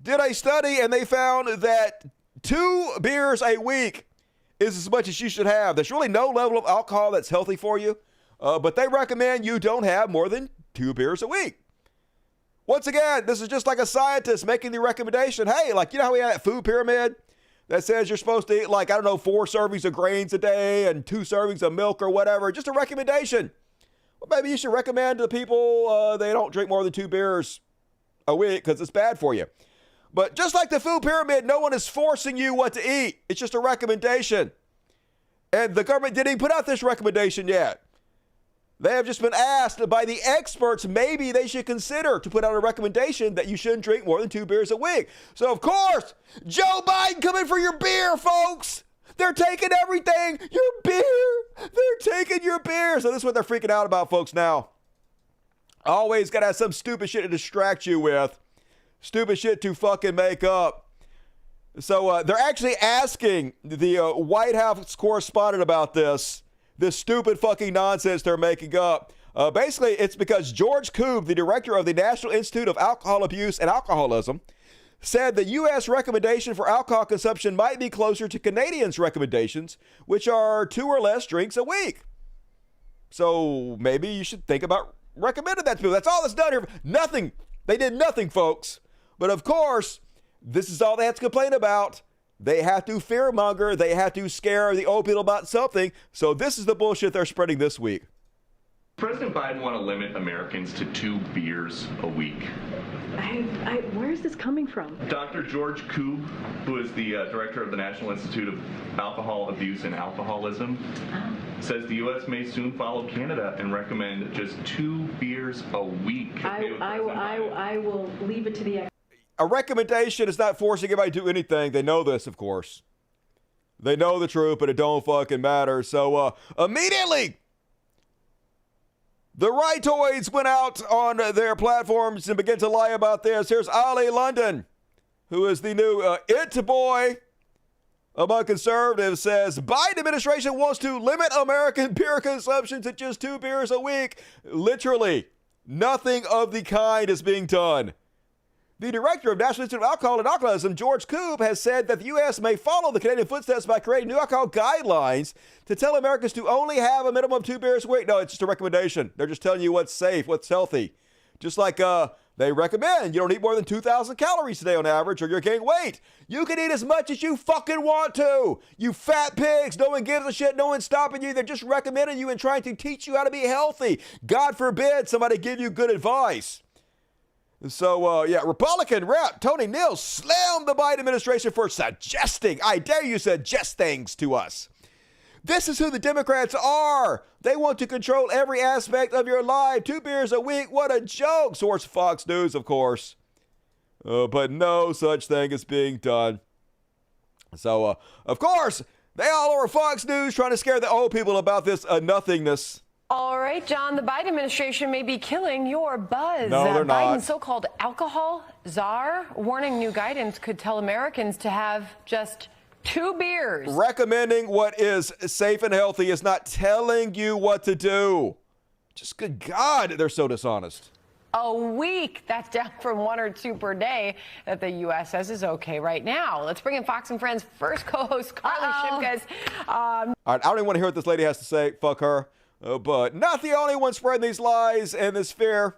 did a study and they found that 2 beers a week is as much as you should have. There's really no level of alcohol that's healthy for you, but they recommend you don't have more than 2 beers a week. Once again, this is just like a scientist making the recommendation. Hey, like, you know how we have that food pyramid that says you're supposed to eat, like, I don't know, 4 servings of grains a day and 2 servings of milk or whatever. Just a recommendation. Well, maybe you should recommend to people they don't drink more than 2 beers a week because it's bad for you. But just like the food pyramid, no one is forcing you what to eat. It's just a recommendation. And the government didn't even put out this recommendation yet. They have just been asked by the experts, maybe they should consider to put out a recommendation that you shouldn't drink more than 2 beers a week. So, of course, Joe Biden coming for your beer, folks. They're taking everything. Your beer. They're taking your beer. So this is what they're freaking out about, folks, now. Always got to have some stupid shit to distract you with. Stupid shit to fucking make up. So they're actually asking the White House correspondent about this stupid fucking nonsense they're making up. Basically, it's because George Koob, the director of the National Institute of Alcohol Abuse and Alcoholism, said the U.S. recommendation for alcohol consumption might be closer to Canadians' recommendations, which are 2 or less drinks a week. So maybe you should think about recommending that to people. That's all that's done here. Nothing. They did nothing, folks. But of course, this is all they have to complain about. They have to fearmonger. They have to scare the old people about something. So this is the bullshit they're spreading this week. President Biden want to limit Americans to 2 beers a week. Where is this coming from? Dr. George Koob, who is the director of the National Institute of Alcohol Abuse and Alcoholism, says the U.S. may soon follow Canada and recommend just 2 beers a week. I will leave it to the experts. A recommendation is not forcing anybody to do anything. They know this, of course. They know the truth, but it don't fucking matter. So immediately, the rightoids went out on their platforms and began to lie about this. Here's Ollie London, who is the new it boy among conservatives, says Biden administration wants to limit American beer consumption to just 2 beers a week. Literally, nothing of the kind is being done. The director of National Institute of Alcohol and Alcoholism, George Koob, has said that the U.S. may follow the Canadian footsteps by creating new alcohol guidelines to tell Americans to only have a minimum of 2 beers a week. No, it's just a recommendation. They're just telling you what's safe, what's healthy. Just like they recommend you don't eat more than 2,000 calories a day on average or you're gaining weight. You can eat as much as you fucking want to. You fat pigs. No one gives a shit. No one's stopping you. They're just recommending you and trying to teach you how to be healthy. God forbid somebody give you good advice. So, Republican Rep Tony Neal slammed the Biden administration for suggesting, I dare you suggest things to us. This is who the Democrats are. They want to control every aspect of your life. 2 beers a week, what a joke. Source Fox News, of course. But no such thing is being done. So, of course, they all over Fox News trying to scare the old people about this nothingness. All right, John, the Biden administration may be killing your buzz. No, they're not. Biden's so-called alcohol czar warning new guidance could tell Americans to have just 2 beers. Recommending what is safe and healthy is not telling you what to do. Just good God, they're so dishonest. A week. That's down from 1 or 2 per day that the U.S. says is okay right now. Let's bring in Fox and Friends first co-host Carly Shimkus. All right, I don't even want to hear what this lady has to say. Fuck her. But not the only one spreading these lies and this fear.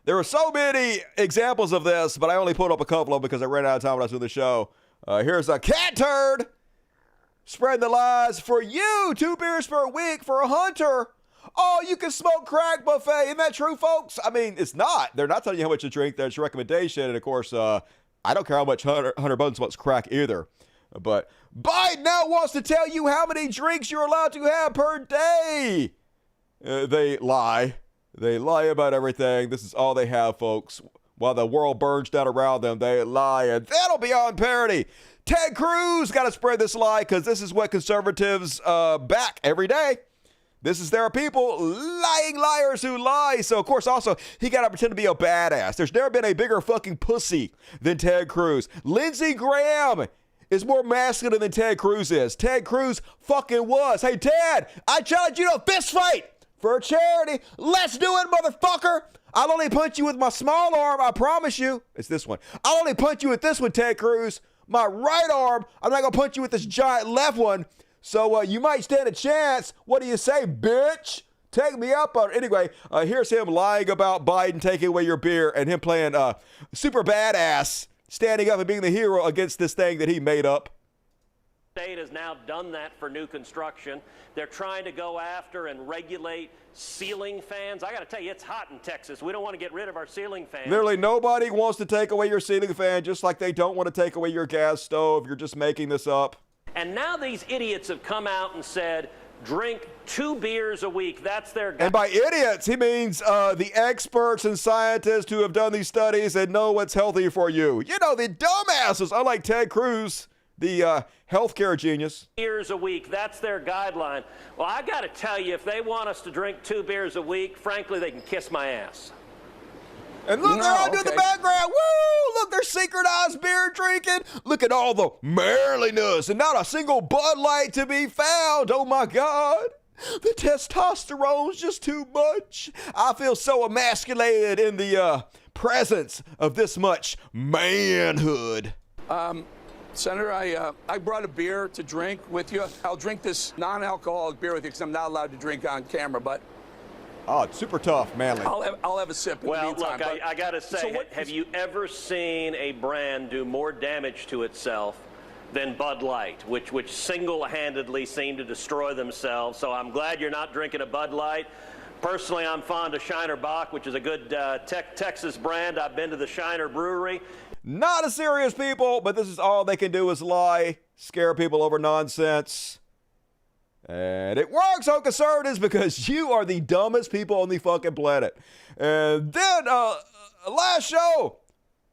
There are so many examples of this, but I only pulled up a couple of them because I ran out of time when I was doing the show. Here's a cat turd spreading the lies for you. 2 beers per week for a hunter. Oh, you can smoke crack buffet. Isn't that true, folks? I mean, it's not. They're not telling you how much to drink. There's a recommendation. And, of course, I don't care how much Hunter Biden smokes crack either. But Biden now wants to tell you how many drinks you're allowed to have per day. They lie. They lie about everything. This is all they have, folks. While the world burns down around them, they lie. And that'll be on parody. Ted Cruz got to spread this lie because this is what conservatives back every day. This is their people, lying liars who lie. So, of course, also, he got to pretend to be a badass. There's never been a bigger fucking pussy than Ted Cruz. Lindsey Graham is more masculine than Ted Cruz is. Ted Cruz fucking was. Hey, Ted, I challenge you to a fist fight for a charity. Let's do it, motherfucker. I'll only punch you with my small arm, I promise you. It's this one. I'll only punch you with this one, Ted Cruz. My right arm, I'm not going to punch you with this giant left one. So you might stand a chance. What do you say, bitch? Take me up on it. Anyway, here's him lying about Biden taking away your beer and him playing super badass, standing up and being the hero against this thing that he made up. State has now done that for new construction. They're trying to go after and regulate ceiling fans. I got to tell you, it's hot in Texas. We don't want to get rid of our ceiling fans. Literally nobody wants to take away your ceiling fan, just like they don't want to take away your gas stove. You're just making this up. And now these idiots have come out and said, drink 2 beers a week. That's their guide. And by idiots, he means the experts and scientists who have done these studies and know what's healthy for you. You know, the dumbasses, unlike Ted Cruz, the healthcare genius. Beers a week, that's their guideline. Well, I got to tell you, if they want us to drink 2 beers a week, frankly, they can kiss my ass. And look, they're out in the background. Woo! Look, they're synchronized beer drinking. Look at all the manliness and not a single Bud Light to be found. Oh, my God. The testosterone's just too much. I feel so emasculated in the presence of this much manhood. Senator, I brought a beer to drink with you. I'll drink this non-alcoholic beer with you because I'm not allowed to drink on camera, but... Oh, it's super tough, manly. I'll have a sip in the meantime. Well, look, I got to say, have you ever seen a brand do more damage to itself than Bud Light, which single-handedly seem to destroy themselves. So I'm glad you're not drinking a Bud Light. Personally, I'm fond of Shiner Bock, which is a good Texas brand. I've been to the Shiner Brewery. Not as serious people, but this is all they can do is lie, scare people over nonsense. And it works on conservatives because you are the dumbest people on the fucking planet. And then, last show,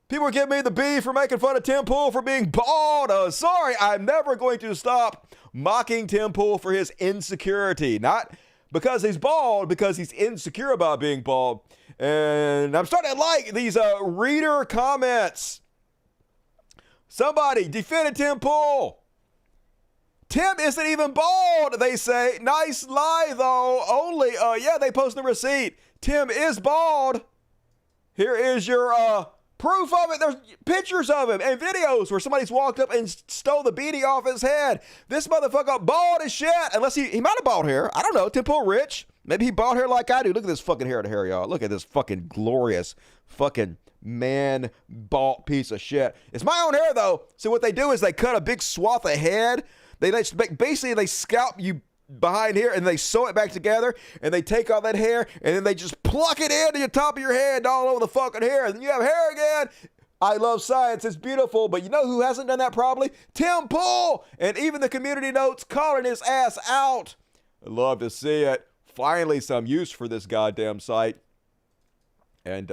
people were giving me the B for making fun of Tim Pool for being bald. Sorry, I'm never going to stop mocking Tim Pool for his insecurity. Not because he's bald, because he's insecure about being bald. And I'm starting to like these reader comments. Somebody defended Tim Pool. Tim isn't even bald, they say. Nice lie, though. Only, yeah, they post the receipt. Tim is bald. Here is your proof of it. There's pictures of him and videos where somebody's walked up and stole the beanie off his head. This motherfucker bald as shit. Unless he might have bald hair. I don't know. Tim Pool rich. Maybe he bald hair like I do. Look at this fucking hair to hair, y'all. Look at this fucking glorious fucking man bald piece of shit. It's my own hair, though. So what they do is they cut a big swath of head. Basically, they scalp you behind here and they sew it back together and they take all that hair and then they just pluck it into the top of your head all over the fucking hair and then you have hair again. I love science. It's beautiful. But you know who hasn't done that probably? Tim Pool. And even the community notes calling his ass out. I love to see it. Finally, some use for this goddamn site. And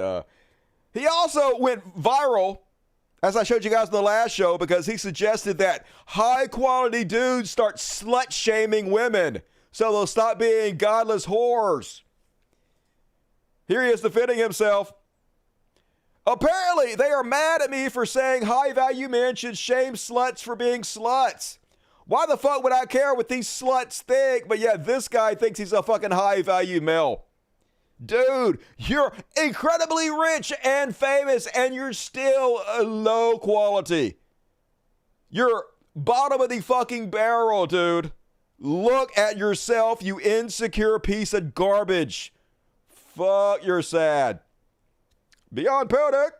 he also went viral, as I showed you guys in the last show, because he suggested that high-quality dudes start slut-shaming women so they'll stop being godless whores. Here he is defending himself. Apparently, they are mad at me for saying high-value men should shame sluts for being sluts. Why the fuck would I care what these sluts think? But yeah, this guy thinks he's a fucking high-value male. Dude, you're incredibly rich and famous, and you're still low quality. You're bottom of the fucking barrel, dude. Look at yourself, you insecure piece of garbage. Fuck, you're sad. Beyond Podic.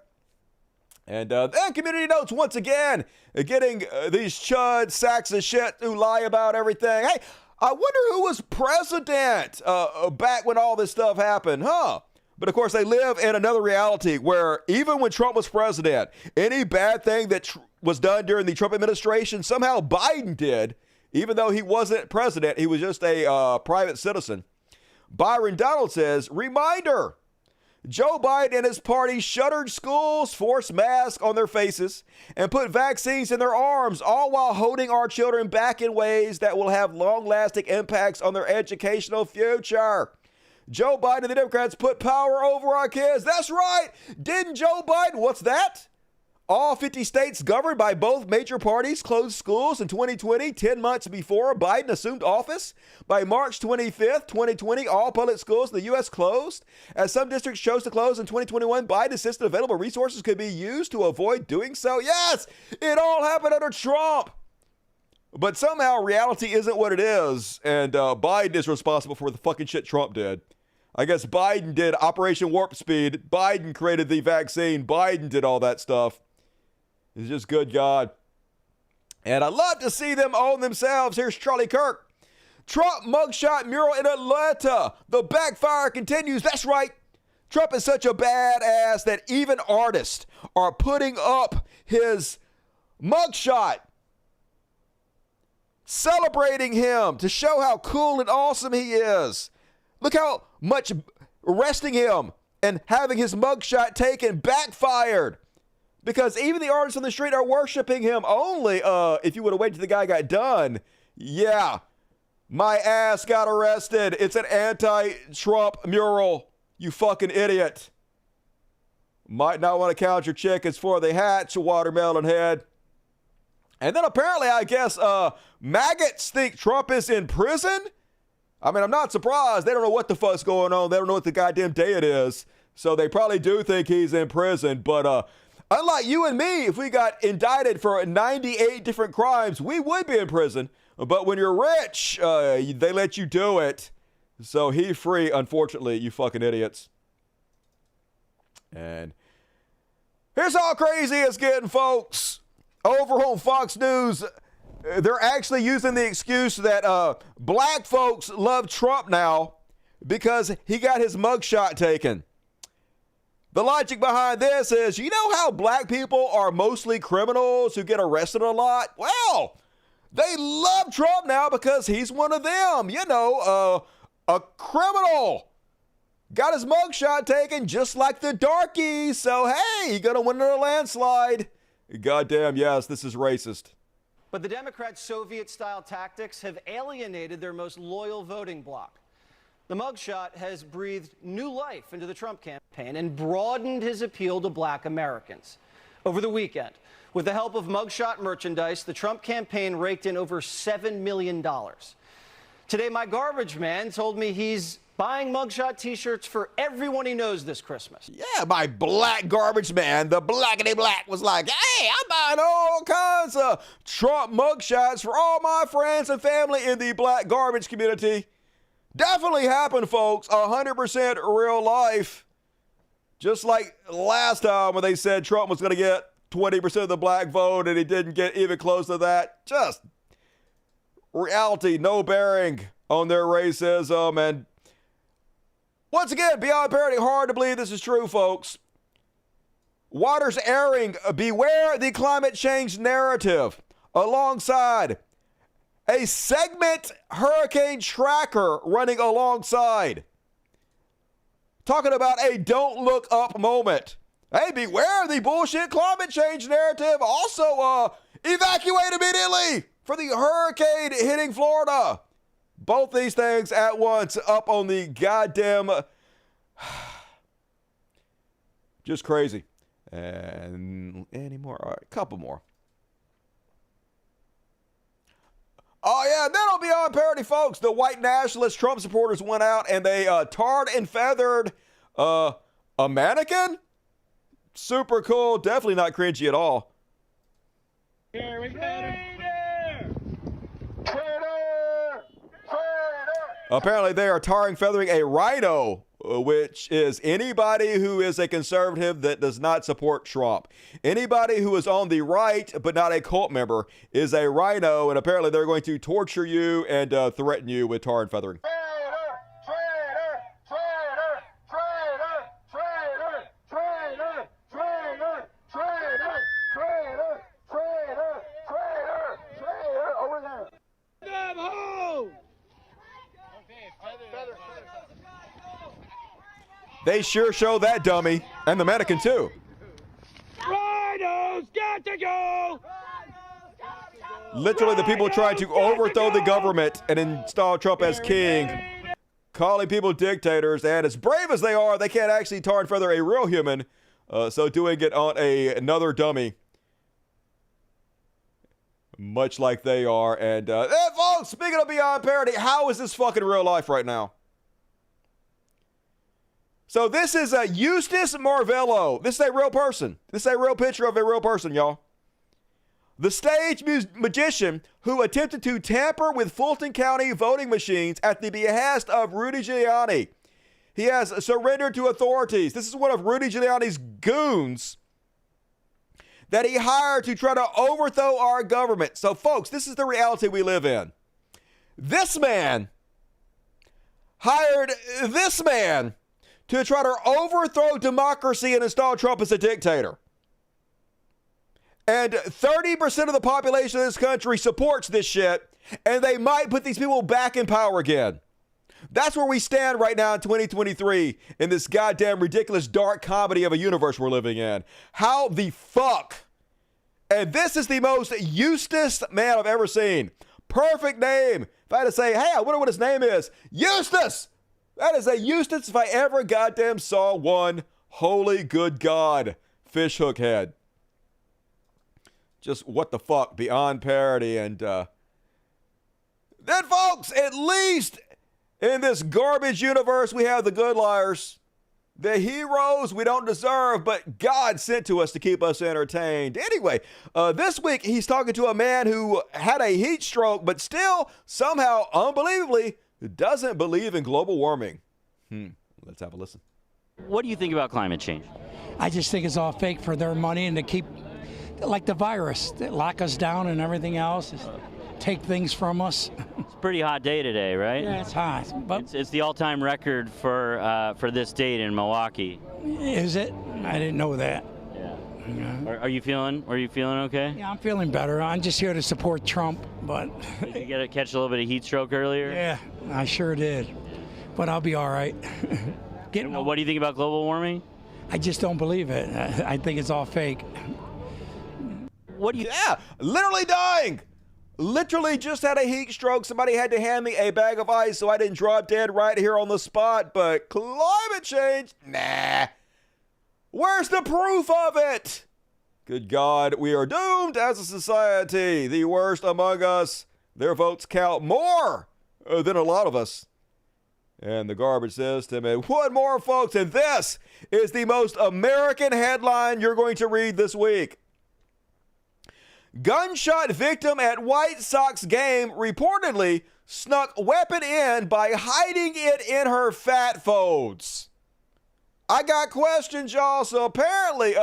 And then community notes once again, getting these chud sacks of shit who lie about everything. Hey, I wonder who was president back when all this stuff happened, huh? But of course, they live in another reality where even when Trump was president, any bad thing that was done during the Trump administration, somehow Biden did, even though he wasn't president, he was just a private citizen. Byron Donald says, reminder, Joe Biden and his party shuttered schools, forced masks on their faces, and put vaccines in their arms, all while holding our children back in ways that will have long-lasting impacts on their educational future. Joe Biden and the Democrats put power over our kids. That's right. Didn't Joe Biden, what's that? All 50 states governed by both major parties closed schools in 2020, 10 months before Biden assumed office. By March 25th, 2020, all public schools in the U.S. closed. As some districts chose to close in 2021, Biden insisted available resources could be used to avoid doing so. Yes, it all happened under Trump. But somehow reality isn't what it is, and Biden is responsible for the fucking shit Trump did. I guess Biden did Operation Warp Speed. Biden created the vaccine. Biden did all that stuff. It's just good God. And I love to see them own themselves. Here's Charlie Kirk. Trump mugshot mural in Atlanta. The backfire continues. That's right. Trump is such a badass that even artists are putting up his mugshot, celebrating him to show how cool and awesome he is. Look how much arresting him and having his mugshot taken backfired. Because even the artists on the street are worshiping him. Only if you would have waited till the guy got done. Yeah, my ass got arrested. It's an anti-Trump mural. You fucking idiot. Might not want to count your chickens for the hatch, watermelon head. And then apparently, I guess, maggots think Trump is in prison. I mean, I'm not surprised. They don't know what the fuck's going on. They don't know what the goddamn day it is. So they probably do think he's in prison. But, unlike you and me, if we got indicted for 98 different crimes, we would be in prison. But when you're rich, they let you do it. So he's free, unfortunately, you fucking idiots. And here's how crazy it's getting, folks. over on Fox News, they're actually using the excuse that black folks love Trump now because he got his mugshot taken. The logic behind this is, you know how black people are mostly criminals who get arrested a lot? Well, they love Trump now because he's one of them. You know, a criminal. Got his mugshot taken just like the darkies. So, hey, you're going to win in a landslide. Goddamn, yes, this is racist. But the Democrats' Soviet-style tactics have alienated their most loyal voting bloc. The mugshot has breathed new life into the Trump campaign and broadened his appeal to black Americans. Over the weekend, with the help of mugshot merchandise, the Trump campaign raked in over $7 million. Today, my garbage man told me he's buying mugshot t-shirts for everyone he knows this Christmas. Yeah, my black garbage man, the blackity black, was like, hey, I'm buying all kinds of Trump mugshots for all my friends and family in the black garbage community. Definitely happened, folks. 100% real life. Just like last time when they said Trump was going to get 20% of the black vote and he didn't get even close to that. Just reality, no bearing on their racism. And once again, beyond parody, hard to believe this is true, folks. Waters airing, beware the climate change narrative, alongside a segment hurricane tracker running alongside. Talking about a don't look up moment. Hey, beware the bullshit climate change narrative. Also, evacuate immediately for the hurricane hitting Florida. Both these things at once up on the goddamn... Just crazy. And any more? All right, a couple more. Oh, yeah, that'll be on parody, folks. The white nationalist Trump supporters went out and they tarred and feathered a mannequin. Super cool. Definitely not cringy at all. Here we go. Apparently, they are tarring, feathering a rhino, which is anybody who is a conservative that does not support Trump. Anybody who is on the right but not a cult member is a rhino, and apparently they're going to torture you and threaten you with tar and feathering. They sure show that dummy, and the mannequin too. Rhinos got to go! Literally the people trying to overthrow the government and install Trump as king, calling people dictators, and as brave as they are, they can't actually tar and feather a real human, so doing it on another dummy. Much like they are. And folks, speaking of beyond parody, how is this fucking real life right now? So this is Eustace Marvello. This is a real person. This is a real picture of a real person, y'all. The stage magician who attempted to tamper with Fulton County voting machines at the behest of Rudy Giuliani. He has surrendered to authorities. This is one of Rudy Giuliani's goons that he hired to try to overthrow our government. So, folks, this is the reality we live in. This man hired this man to try to overthrow democracy and install Trump as a dictator. And 30% of the population of this country supports this shit, and they might put these people back in power again. That's where we stand right now in 2023 in this goddamn ridiculous dark comedy of a universe we're living in. How the fuck? And this is the most Eustace man I've ever seen. Perfect name. If I had to say, hey, I wonder what his name is. Eustace! That is a Eustace if I ever goddamn saw one. Holy good God. Fishhook head. Just what the fuck. Beyond parody. And then, folks, at least in this garbage universe, we have the good liars. The heroes we don't deserve, but God sent to us to keep us entertained. Anyway, this week he's talking to a man who had a heat stroke, but still, somehow, unbelievably, doesn't believe in global warming. Let's have a listen. What do you think about climate change? I just think it's all fake for their money and to keep like the virus, that lock us down and everything else, take things from us. It's a pretty hot day today, right? Yeah, it's hot. But it's the all-time record for this date in Milwaukee. is it? I didn't know that. Yeah. Are you feeling okay? Yeah, I'm feeling better. I'm just here to support Trump, but Did you catch a little bit of heat stroke earlier? yeah, I sure did. But I'll be all right. What do you think about global warming? I just don't believe it. I think it's all fake. What do you? Yeah, literally dying. Literally just had a heat stroke. Somebody had to hand me a bag of ice so I didn't drop dead right here on the spot. But climate change, nah. Where's the proof of it? Good God, we are doomed as a society. The worst among us. Their votes count more than a lot of us. And the garbage system. And one more, folks, and this is the most American headline you're going to read this week. Gunshot victim at White Sox game reportedly snuck weapon in by hiding it in her fat folds. I got questions, y'all. So apparently,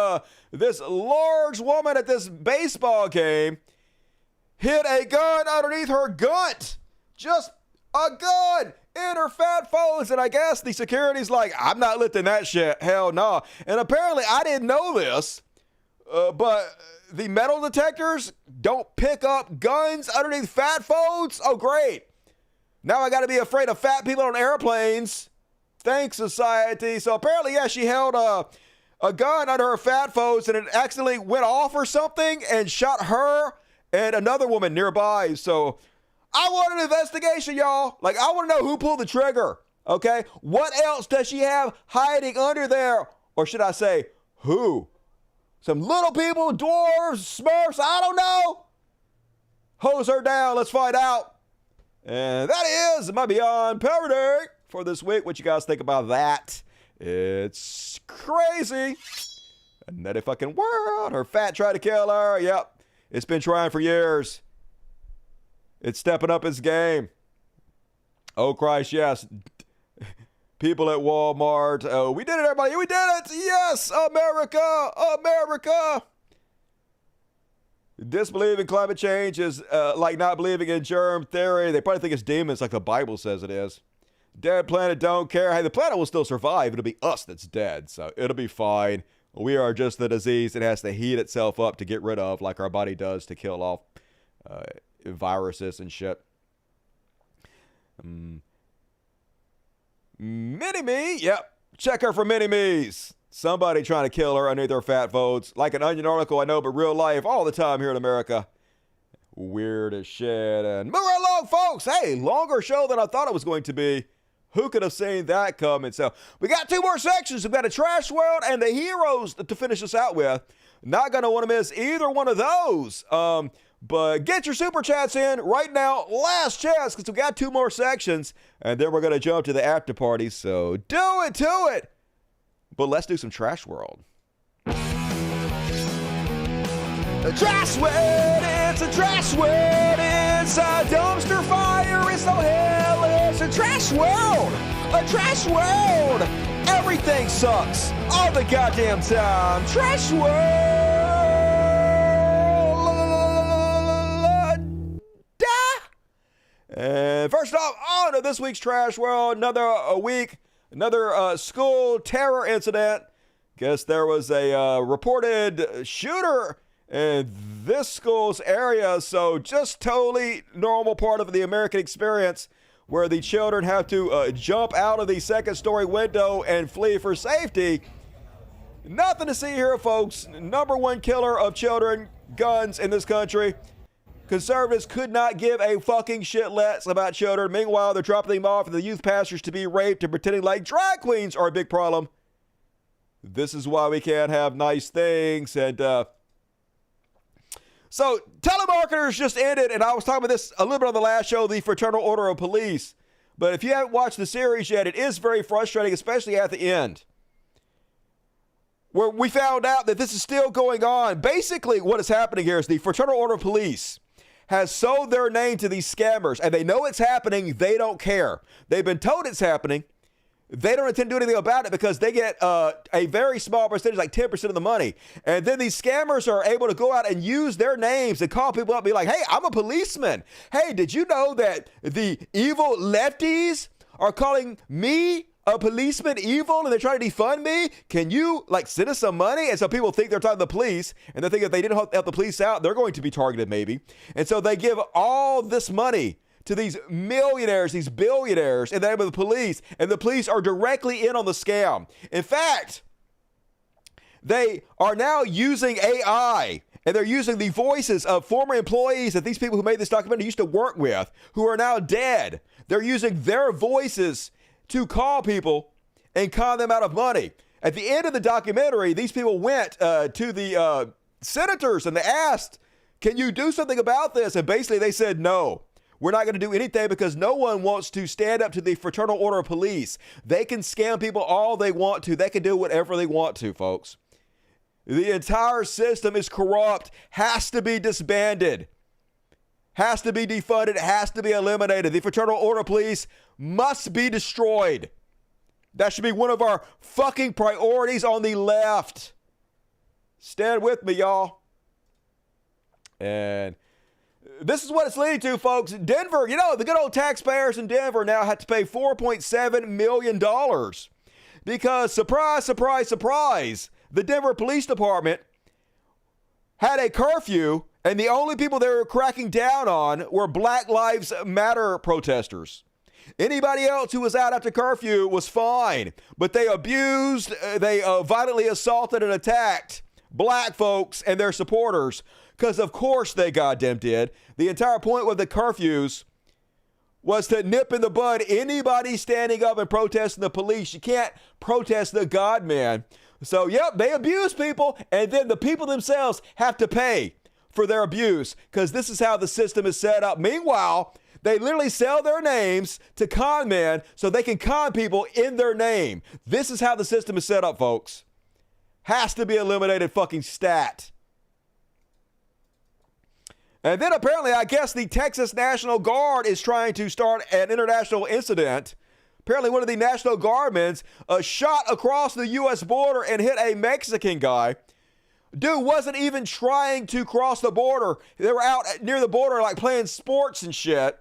this large woman at this baseball game hid a gun underneath her gut. Just a gun in her fat folds. And I guess the security's like, I'm not lifting that shit. Hell no. And apparently, I didn't know this, but the metal detectors don't pick up guns underneath fat folds. Oh, great. Now I got to be afraid of fat people on airplanes. Thanks, society. So apparently, yeah, she held a gun under her fat folds and it accidentally went off or something and shot her and another woman nearby. So I want an investigation, y'all. Like, I want to know who pulled the trigger, okay? What else does she have hiding under there? Or should I say, who? Some little people, dwarves, smurfs, I don't know. Hose her down. Let's find out. And that is my Beyond Parody for this week. What you guys think about that? It's crazy. A nutty fucking world. Her fat tried to kill her. Yep. It's been trying for years. It's stepping up its game. Oh, Christ, yes. People at Walmart. Oh, we did it, everybody. We did it. Yes, America. America. Disbelieving climate change is like not believing in germ theory. They probably think it's demons like the Bible says it is. Dead planet don't care. Hey, the planet will still survive. It'll be us that's dead, so it'll be fine. We are just the disease that has to heat itself up to get rid of, like our body does to kill off viruses and shit. Mini-me, yep. Check her for mini-me's. Somebody trying to kill her underneath her fat folds. Like an Onion article, I know, but real life all the time here in America. Weird as shit. And move right along, folks. Hey, longer show than I thought it was going to be. Who could have seen that coming? So we got two more sections. We've got a trash world and the heroes to finish us out with. Not going to want to miss either one of those. But get your super chats in right now. Last chance, because we got two more sections. And then we're going to jump to the after party. So do it to it. But let's do some trash world. A trash world, it's a trash world. It's a dumpster fire. It's no hell. It's a trash world. A trash world. Everything sucks all the goddamn time. Trash world. And first off, on to this week's Trash World. Another school terror incident. Guess there was a reported shooter in this school's area. So just totally normal part of the American experience where the children have to jump out of the second-story window and flee for safety. Nothing to see here, folks. Number one killer of children, guns in this country. Conservatives could not give a fucking shit less about children. Meanwhile, they're dropping them off at the youth pastors to be raped and pretending like drag queens are a big problem. This is why we can't have nice things. And so telemarketers just ended, and I was talking about this a little bit on the last show, the Fraternal Order of Police. But if you haven't watched the series yet, it is very frustrating, especially at the end, where we found out that this is still going on. Basically, what is happening here is the Fraternal Order of Police has sold their name to these scammers, and they know it's happening. They don't care. They've been told it's happening. they don't intend to do anything about it because they get a very small percentage, like 10% of the money. And then these scammers are able to go out and use their names and call people up and be like, hey, I'm a policeman. Hey, did you know that the evil lefties are calling me a policeman evil and they're trying to defund me? Can you send us some money? And so people think they're talking to the police, and they think if they didn't help the police out, they're going to be targeted maybe. And so they give all this money to these millionaires, these billionaires in the name of the police, and the police are directly in on the scam. In fact, they are now using AI, and they're using the voices of former employees that these people who made this documentary used to work with, who are now dead. They're using their voices to call people and con them out of money. At the end of the documentary, these people went to the senators and they asked, can you do something about this? And basically they said, no, we're not going to do anything because no one wants to stand up to the Fraternal Order of Police. They can scam people all they want to. They can do whatever they want to, folks. The entire system is corrupt, has to be disbanded, has to be defunded, has to be eliminated. The Fraternal Order of Police must be destroyed. That should be one of our fucking priorities on the left. Stand with me, y'all. And this is what it's leading to, folks. Denver, the good old taxpayers in Denver now have to pay $4.7 million because, surprise, surprise, surprise, the Denver Police Department had a curfew, and the only people they were cracking down on were Black Lives Matter protesters. Anybody else who was out after curfew was fine, but they abused, they violently assaulted and attacked black folks and their supporters, because of course they goddamn did. The entire point with the curfews was to nip in the bud anybody standing up and protesting the police. You can't protest the God man. So, yep, they abuse people, and then the people themselves have to pay for their abuse, because this is how the system is set up. Meanwhile, they literally sell their names to con men so they can con people in their name. This is how the system is set up, folks. Has to be eliminated, fucking stat. And then apparently, I guess the Texas National Guard is trying to start an international incident. Apparently, one of the National Guardmen shot across the U.S. border and hit a Mexican guy. Dude wasn't even trying to cross the border. They were out near the border playing sports and shit.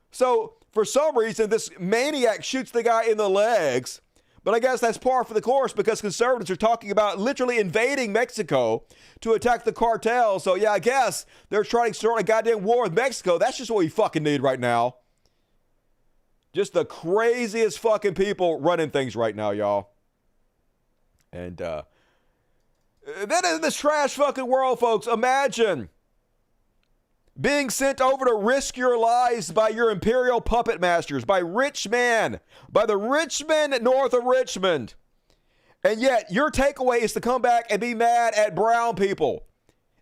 So, for some reason, this maniac shoots the guy in the legs. But I guess that's par for the course because conservatives are talking about literally invading Mexico to attack the cartel. So, yeah, I guess they're trying to start a goddamn war with Mexico. That's just what we fucking need right now. Just the craziest fucking people running things right now, y'all. And then in this trash fucking world, folks, imagine being sent over to risk your lives by your imperial puppet masters, by rich men, by the rich men north of Richmond. And yet your takeaway is to come back and be mad at brown people,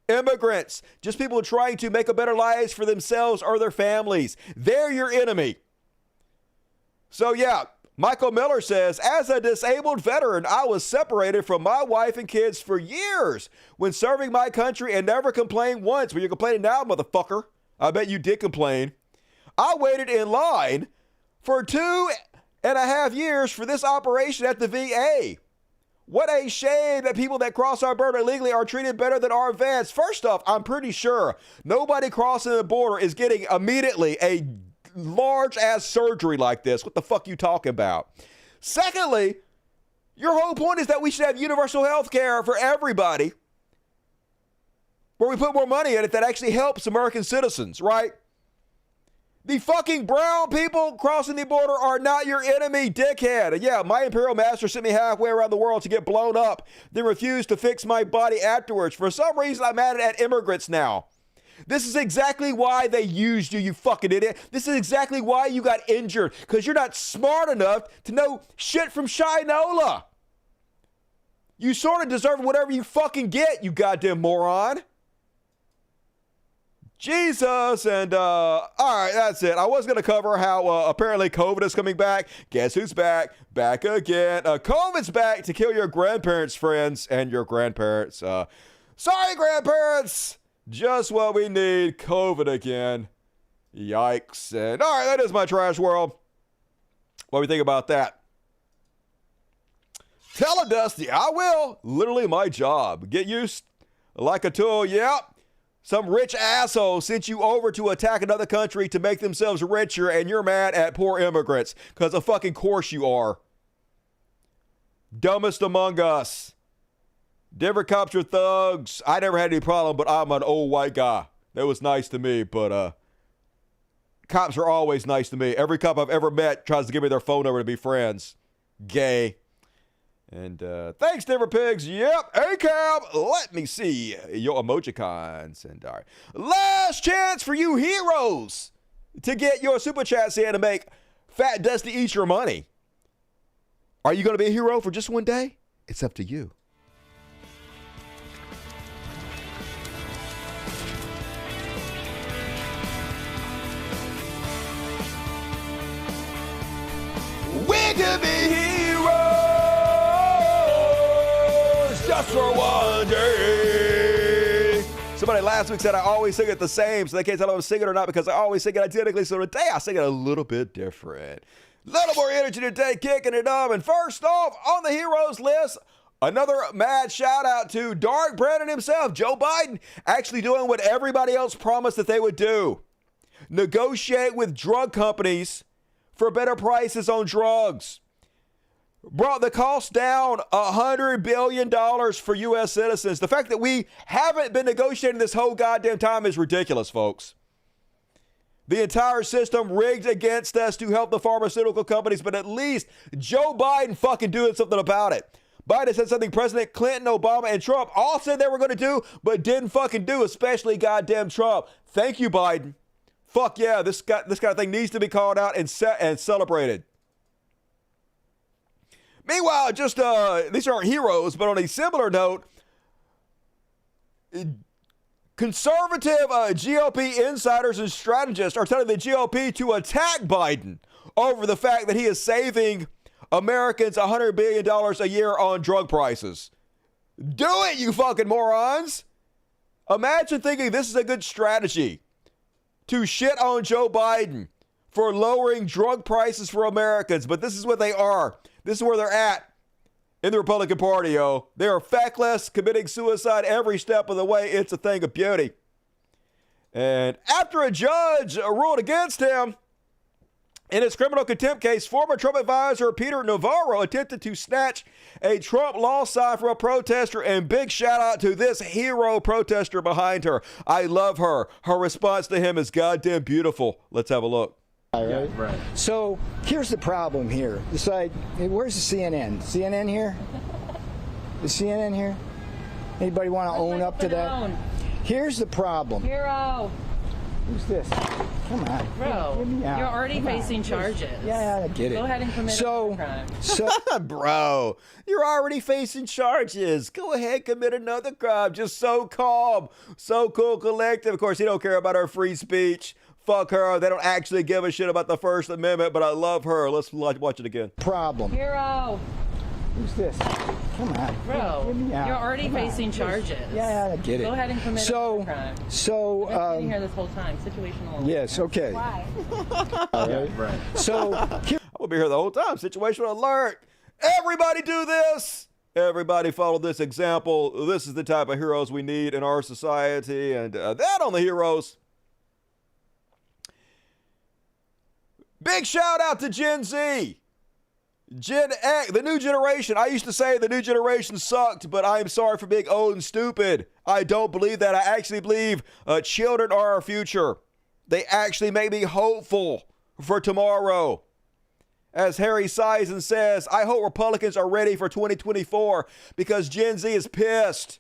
immigrants, just people trying to make a better lives for themselves or their families. They're your enemy. So yeah, Michael Miller says, as a disabled veteran, I was separated from my wife and kids for years when serving my country and never complained once. Well, you're complaining now, motherfucker. I bet you did complain. I waited in line for 2.5 years for this operation at the VA. What a shame that people that cross our border illegally are treated better than our vets. First off, I'm pretty sure nobody crossing the border is getting immediately a large ass surgery like this. What the fuck you talking about? Secondly, your whole point is that we should have universal health care for everybody, where we put more money in it that actually helps American citizens, right? The fucking brown people crossing the border are not your enemy, dickhead. And yeah, my imperial master sent me halfway around the world to get blown up, then refused to fix my body afterwards. For some reason, I'm mad at immigrants now. This is exactly why they used you, you fucking idiot. This is exactly why you got injured, because you're not smart enough to know shit from Shinola. You sort of deserve whatever you fucking get, you goddamn moron. Jesus, and all right, that's it. I was going to cover how apparently COVID is coming back. Guess who's back? Back again. COVID's back to kill your grandparents' friends and your grandparents. Sorry, grandparents. Just what we need. COVID again. Yikes. And all right, that is my trash world. What do you think about that? Tell her, Dusty, I will. Literally my job. Get used like a tool. Yep. Some rich asshole sent you over to attack another country to make themselves richer, and you're mad at poor immigrants. Because of fucking course you are. Dumbest among us. Denver cops are thugs. I never had any problem, but I'm an old white guy. That was nice to me, but cops are always nice to me. Every cop I've ever met tries to give me their phone number to be friends. Gay. And thanks, Denver Pigs. Yep, A-Cab. Let me see your emojicons. And all right. Last chance for you heroes to get your super chats in to make Fat Dusty eat your money. Are you going to be a hero for just one day? It's up to you. We could be heroes just for one day. Somebody last week said I always sing it the same, so they can't tell if I'm singing or not because I always sing it identically. So today I sing it a little bit different. Little more energy today, kicking it up. And first off, on the heroes list, another mad shout out to Dark Brandon himself, Joe Biden, actually doing what everybody else promised that they would do. Negotiate with drug companies for better prices on drugs. Brought the cost down $100 billion for U.S. citizens. The fact that we haven't been negotiating this whole goddamn time is ridiculous, folks. The entire system rigged against us to help the pharmaceutical companies, but at least Joe Biden fucking doing something about it. Biden said something President Clinton, Obama, and Trump all said they were going to do, but didn't fucking do, especially goddamn Trump. Thank you, Biden. Fuck yeah, this kind of thing needs to be called out and celebrated. Meanwhile, just these aren't heroes, but on a similar note, conservative GOP insiders and strategists are telling the GOP to attack Biden over the fact that he is saving Americans $100 billion a year on drug prices. Do it, you fucking morons. Imagine thinking this is a good strategy to shit on Joe Biden for lowering drug prices for Americans, but this is what they are. This is where they're at in the Republican Party, yo. They are feckless, committing suicide every step of the way. It's a thing of beauty. And after a judge ruled against him in his criminal contempt case, former Trump advisor Peter Navarro attempted to snatch a Trump law sign from a protester, and big shout out to this hero protester behind her. I love her. Her response to him is goddamn beautiful. Let's have a look. Right. So here's the problem here. It's like, where's the CNN? CNN here? Is CNN here? Anybody want to own up to that? Here's the problem. Hero. Who's this? Come on. Bro, you're already facing charges. Yeah, I get it. Go ahead and commit another crime. Bro, you're already facing charges. Go ahead, commit another crime. Just so calm, so cool, collective. Of course, he don't care about our free speech. Fuck her. They don't actually give a shit about the First Amendment, but I love her. Let's watch it again. Problem. Hero. Who's this? Come on. Bro, you're already facing charges. Yeah, I get it. Go ahead and commit another crime. So, I've been here this whole time. Situational. Yes, okay. Why? All right. So, I will be here the whole time. Situational alert. Everybody do this. Everybody follow this example. This is the type of heroes we need in our society. And that on the heroes. Big shout out to Gen Z. Gen X, the new generation. I used to say the new generation sucked, but I am sorry for being old and stupid. I don't believe that. I actually believe children are our future. They actually make me hopeful for tomorrow. As Harry Sison says, I hope Republicans are ready for 2024 because Gen Z is pissed.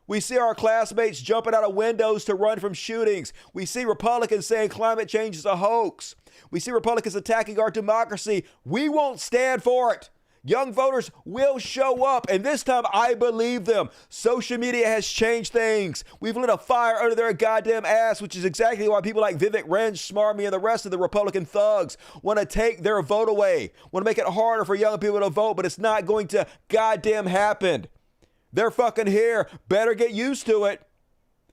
We see our classmates jumping out of windows to run from shootings. We see Republicans saying climate change is a hoax. We see Republicans attacking our democracy. We won't stand for it. Young voters will show up, and this time I believe them. Social media has changed things. We've lit a fire under their goddamn ass, which is exactly why people like Vivek Ramaswamy and the rest of the Republican thugs want to take their vote away, want to make it harder for young people to vote, but it's not going to goddamn happen. They're fucking here. Better get used to it.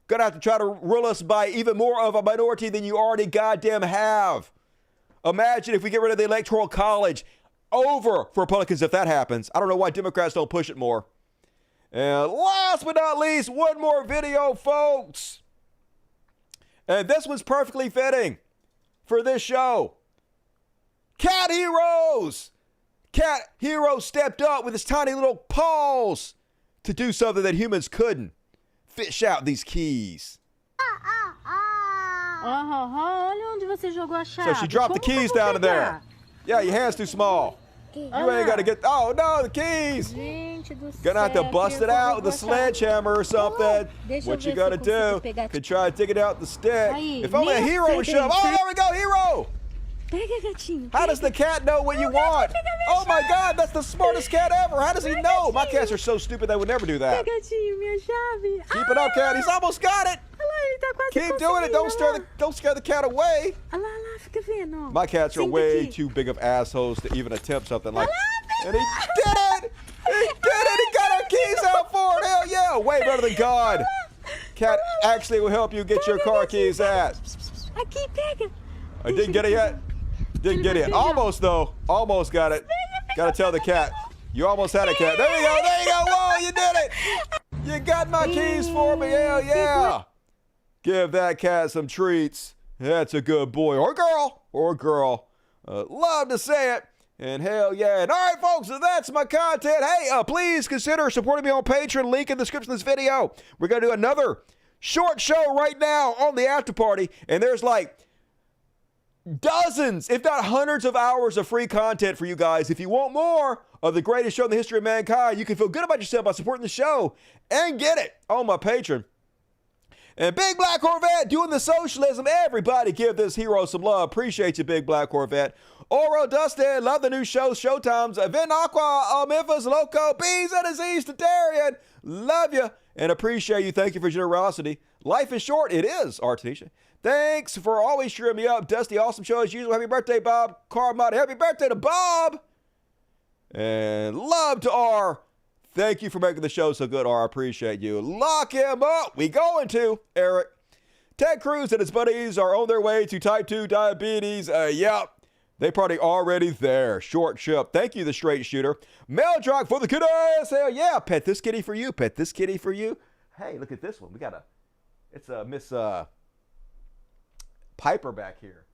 Gonna have to try to rule us by even more of a minority than you already goddamn have. Imagine if we get rid of the Electoral College. over for Republicans if that happens. I don't know why Democrats don't push it more. And last but not least, one more video, folks. And this one's perfectly fitting for this show. Cat Heroes. Cat Hero stepped up with his tiny little paws to do something that humans couldn't. Fish out these keys. So she dropped the keys down in there. Yeah, your hand's too small. You ain't got to get... Oh, no, the keys. Gonna have to bust it out with a sledgehammer or something. What you gotta do, could try to dig it out the stick. If only a hero would show up. Oh, there we go, hero. How does the cat know what you want? Oh my God, that's the smartest cat ever. How does he know? My cats are so stupid they would never do that. Keep it up, cat. He's almost got it. Keep doing it. Don't scare the cat away. My cats are way too big of assholes to even attempt something like that. And he did it. He did it. He got our keys out for it. Hell yeah. Way better than God. Cat actually will help you get your car keys at. I didn't get it yet. Didn't get it. Almost, though. Almost got it. Got to tell the cat. You almost had a cat. There you go. There you go. Whoa, you did it. You got my keys for me. Hell yeah. Give that cat some treats. That's a good boy or girl. Or girl. Love to say it. And hell yeah. And all right, folks, so that's my content. Hey, please consider supporting me on Patreon. Link in the description of this video. We're going to do another short show right now on the after party. And there's like dozens, if not hundreds of hours of free content for you guys. If you want more of the greatest show in the history of mankind, you can feel good about yourself by supporting the show and get it on my Patreon. And Big Black Corvette doing the socialism. Everybody give this hero some love. Appreciate you, Big Black Corvette. Oro Dustin, love the new show, Showtimes. Vin Aqua, Memphis, Loco, Bees and Aziz, Tatarian. Love you and appreciate you. Thank you for your generosity. Life is short. It is, Artesia. Thanks for always cheering me up. Dusty, awesome show as usual. Happy birthday, Bob Carmody. Happy birthday to Bob. And love to R. Thank you for making the show so good, R. I appreciate you. Lock him up. We going to, Eric. Ted Cruz and his buddies are on their way to type 2 diabetes. Yep. They probably already there. Short ship. Thank you, the straight shooter. Mail drop for the kiddos. Hell yeah. Pet this kitty for you. Pet this kitty for you. Hey, look at this one. We got it's a Miss Piper back here.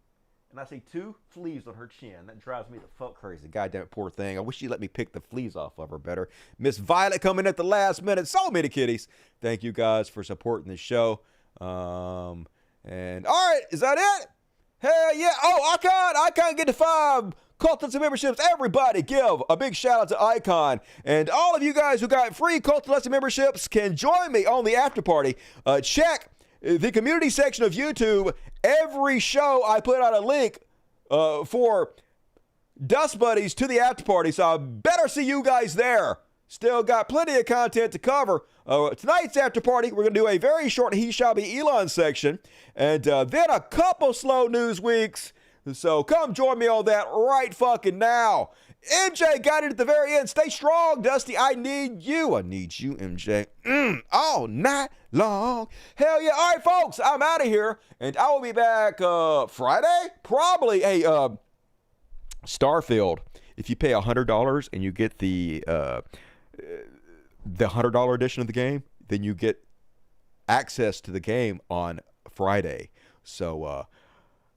And I see 2 fleas on her chin. That drives me the fuck crazy. Goddamn it, poor thing. I wish she'd let me pick the fleas off of her better. Miss Violet coming at the last minute. So many kitties. Thank you guys for supporting the show. And all right, is that it? Hell yeah. Oh, Icon get to 5 Cult of memberships. Everybody give a big shout out to Icon. And all of you guys who got free Cult of memberships can join me on the after party. Check the community section of YouTube. Every show I put out a link for Dust Buddies to the after party. So I better see you guys there. Still got plenty of content to cover. Tonight's after party, we're going to do a very short He Shall Be Elon section. And then a couple slow news weeks. So come join me on that right fucking now. MJ got it at the very end. Stay strong, Dusty. I need you. I need you, MJ. All night long. Hell yeah. All right, folks, I'm out of here. And I will be back Friday? Probably. Hey, Starfield. If you pay $100 and you get the $100 edition of the game, then you get access to the game on Friday. So,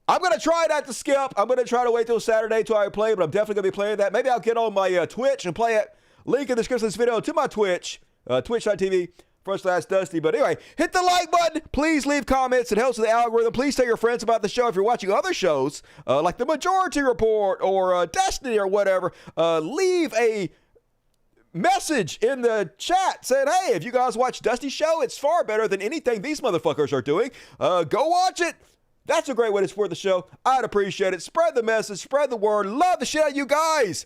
I'm going to try not to skip. I'm going to try to wait till Saturday till I play, but I'm definitely going to be playing that. Maybe I'll get on my Twitch and play it. Link in the description of this video to my Twitch, twitch.tv/Dusty. But anyway, hit the like button. Please leave comments. It helps with the algorithm. Please tell your friends about the show. If you're watching other shows, like The Majority Report or Destiny or whatever, leave a message in the chat saying, hey, if you guys watch Dusty's show, it's far better than anything these motherfuckers are doing. Go watch it. That's a great way to support the show. I'd appreciate it. Spread the message. Spread the word. Love the shit out of you guys.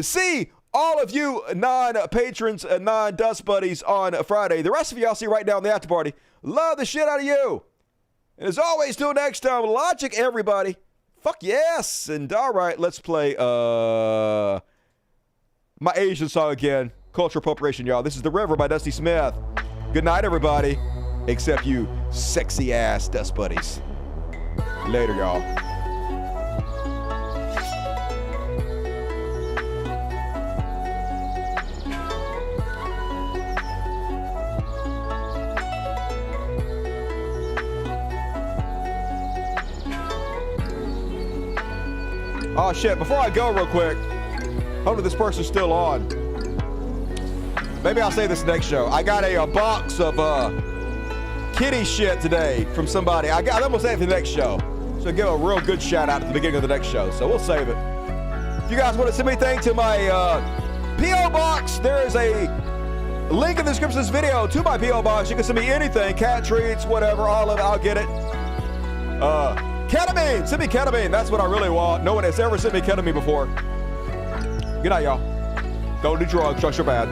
See all of you non-patrons and non-Dust Buddies on Friday. The rest of you I'll see right now in the after party. Love the shit out of you. And as always, till next time, logic, everybody. Fuck yes. And all right, let's play my Asian song again. Cultural appropriation, y'all. This is The River by Dusty Smith. Good night, everybody. Except you sexy-ass Dust Buddies. Later, y'all. Oh, shit. Before I go real quick, hopefully this person's still on. Maybe I'll say this next show. I got a box of kitty shit today from somebody. I'm going to say it for the next show. So give a real good shout out at the beginning of the next show. So we'll save it. If you guys want to send me anything to my P.O. Box, there is a link in the description of this video to my P.O. Box. You can send me anything, cat treats, whatever, all of it. I'll get it. Ketamine. Send me ketamine. That's what I really want. No one has ever sent me ketamine before. Good night, y'all. Don't do drugs. Drugs are bad.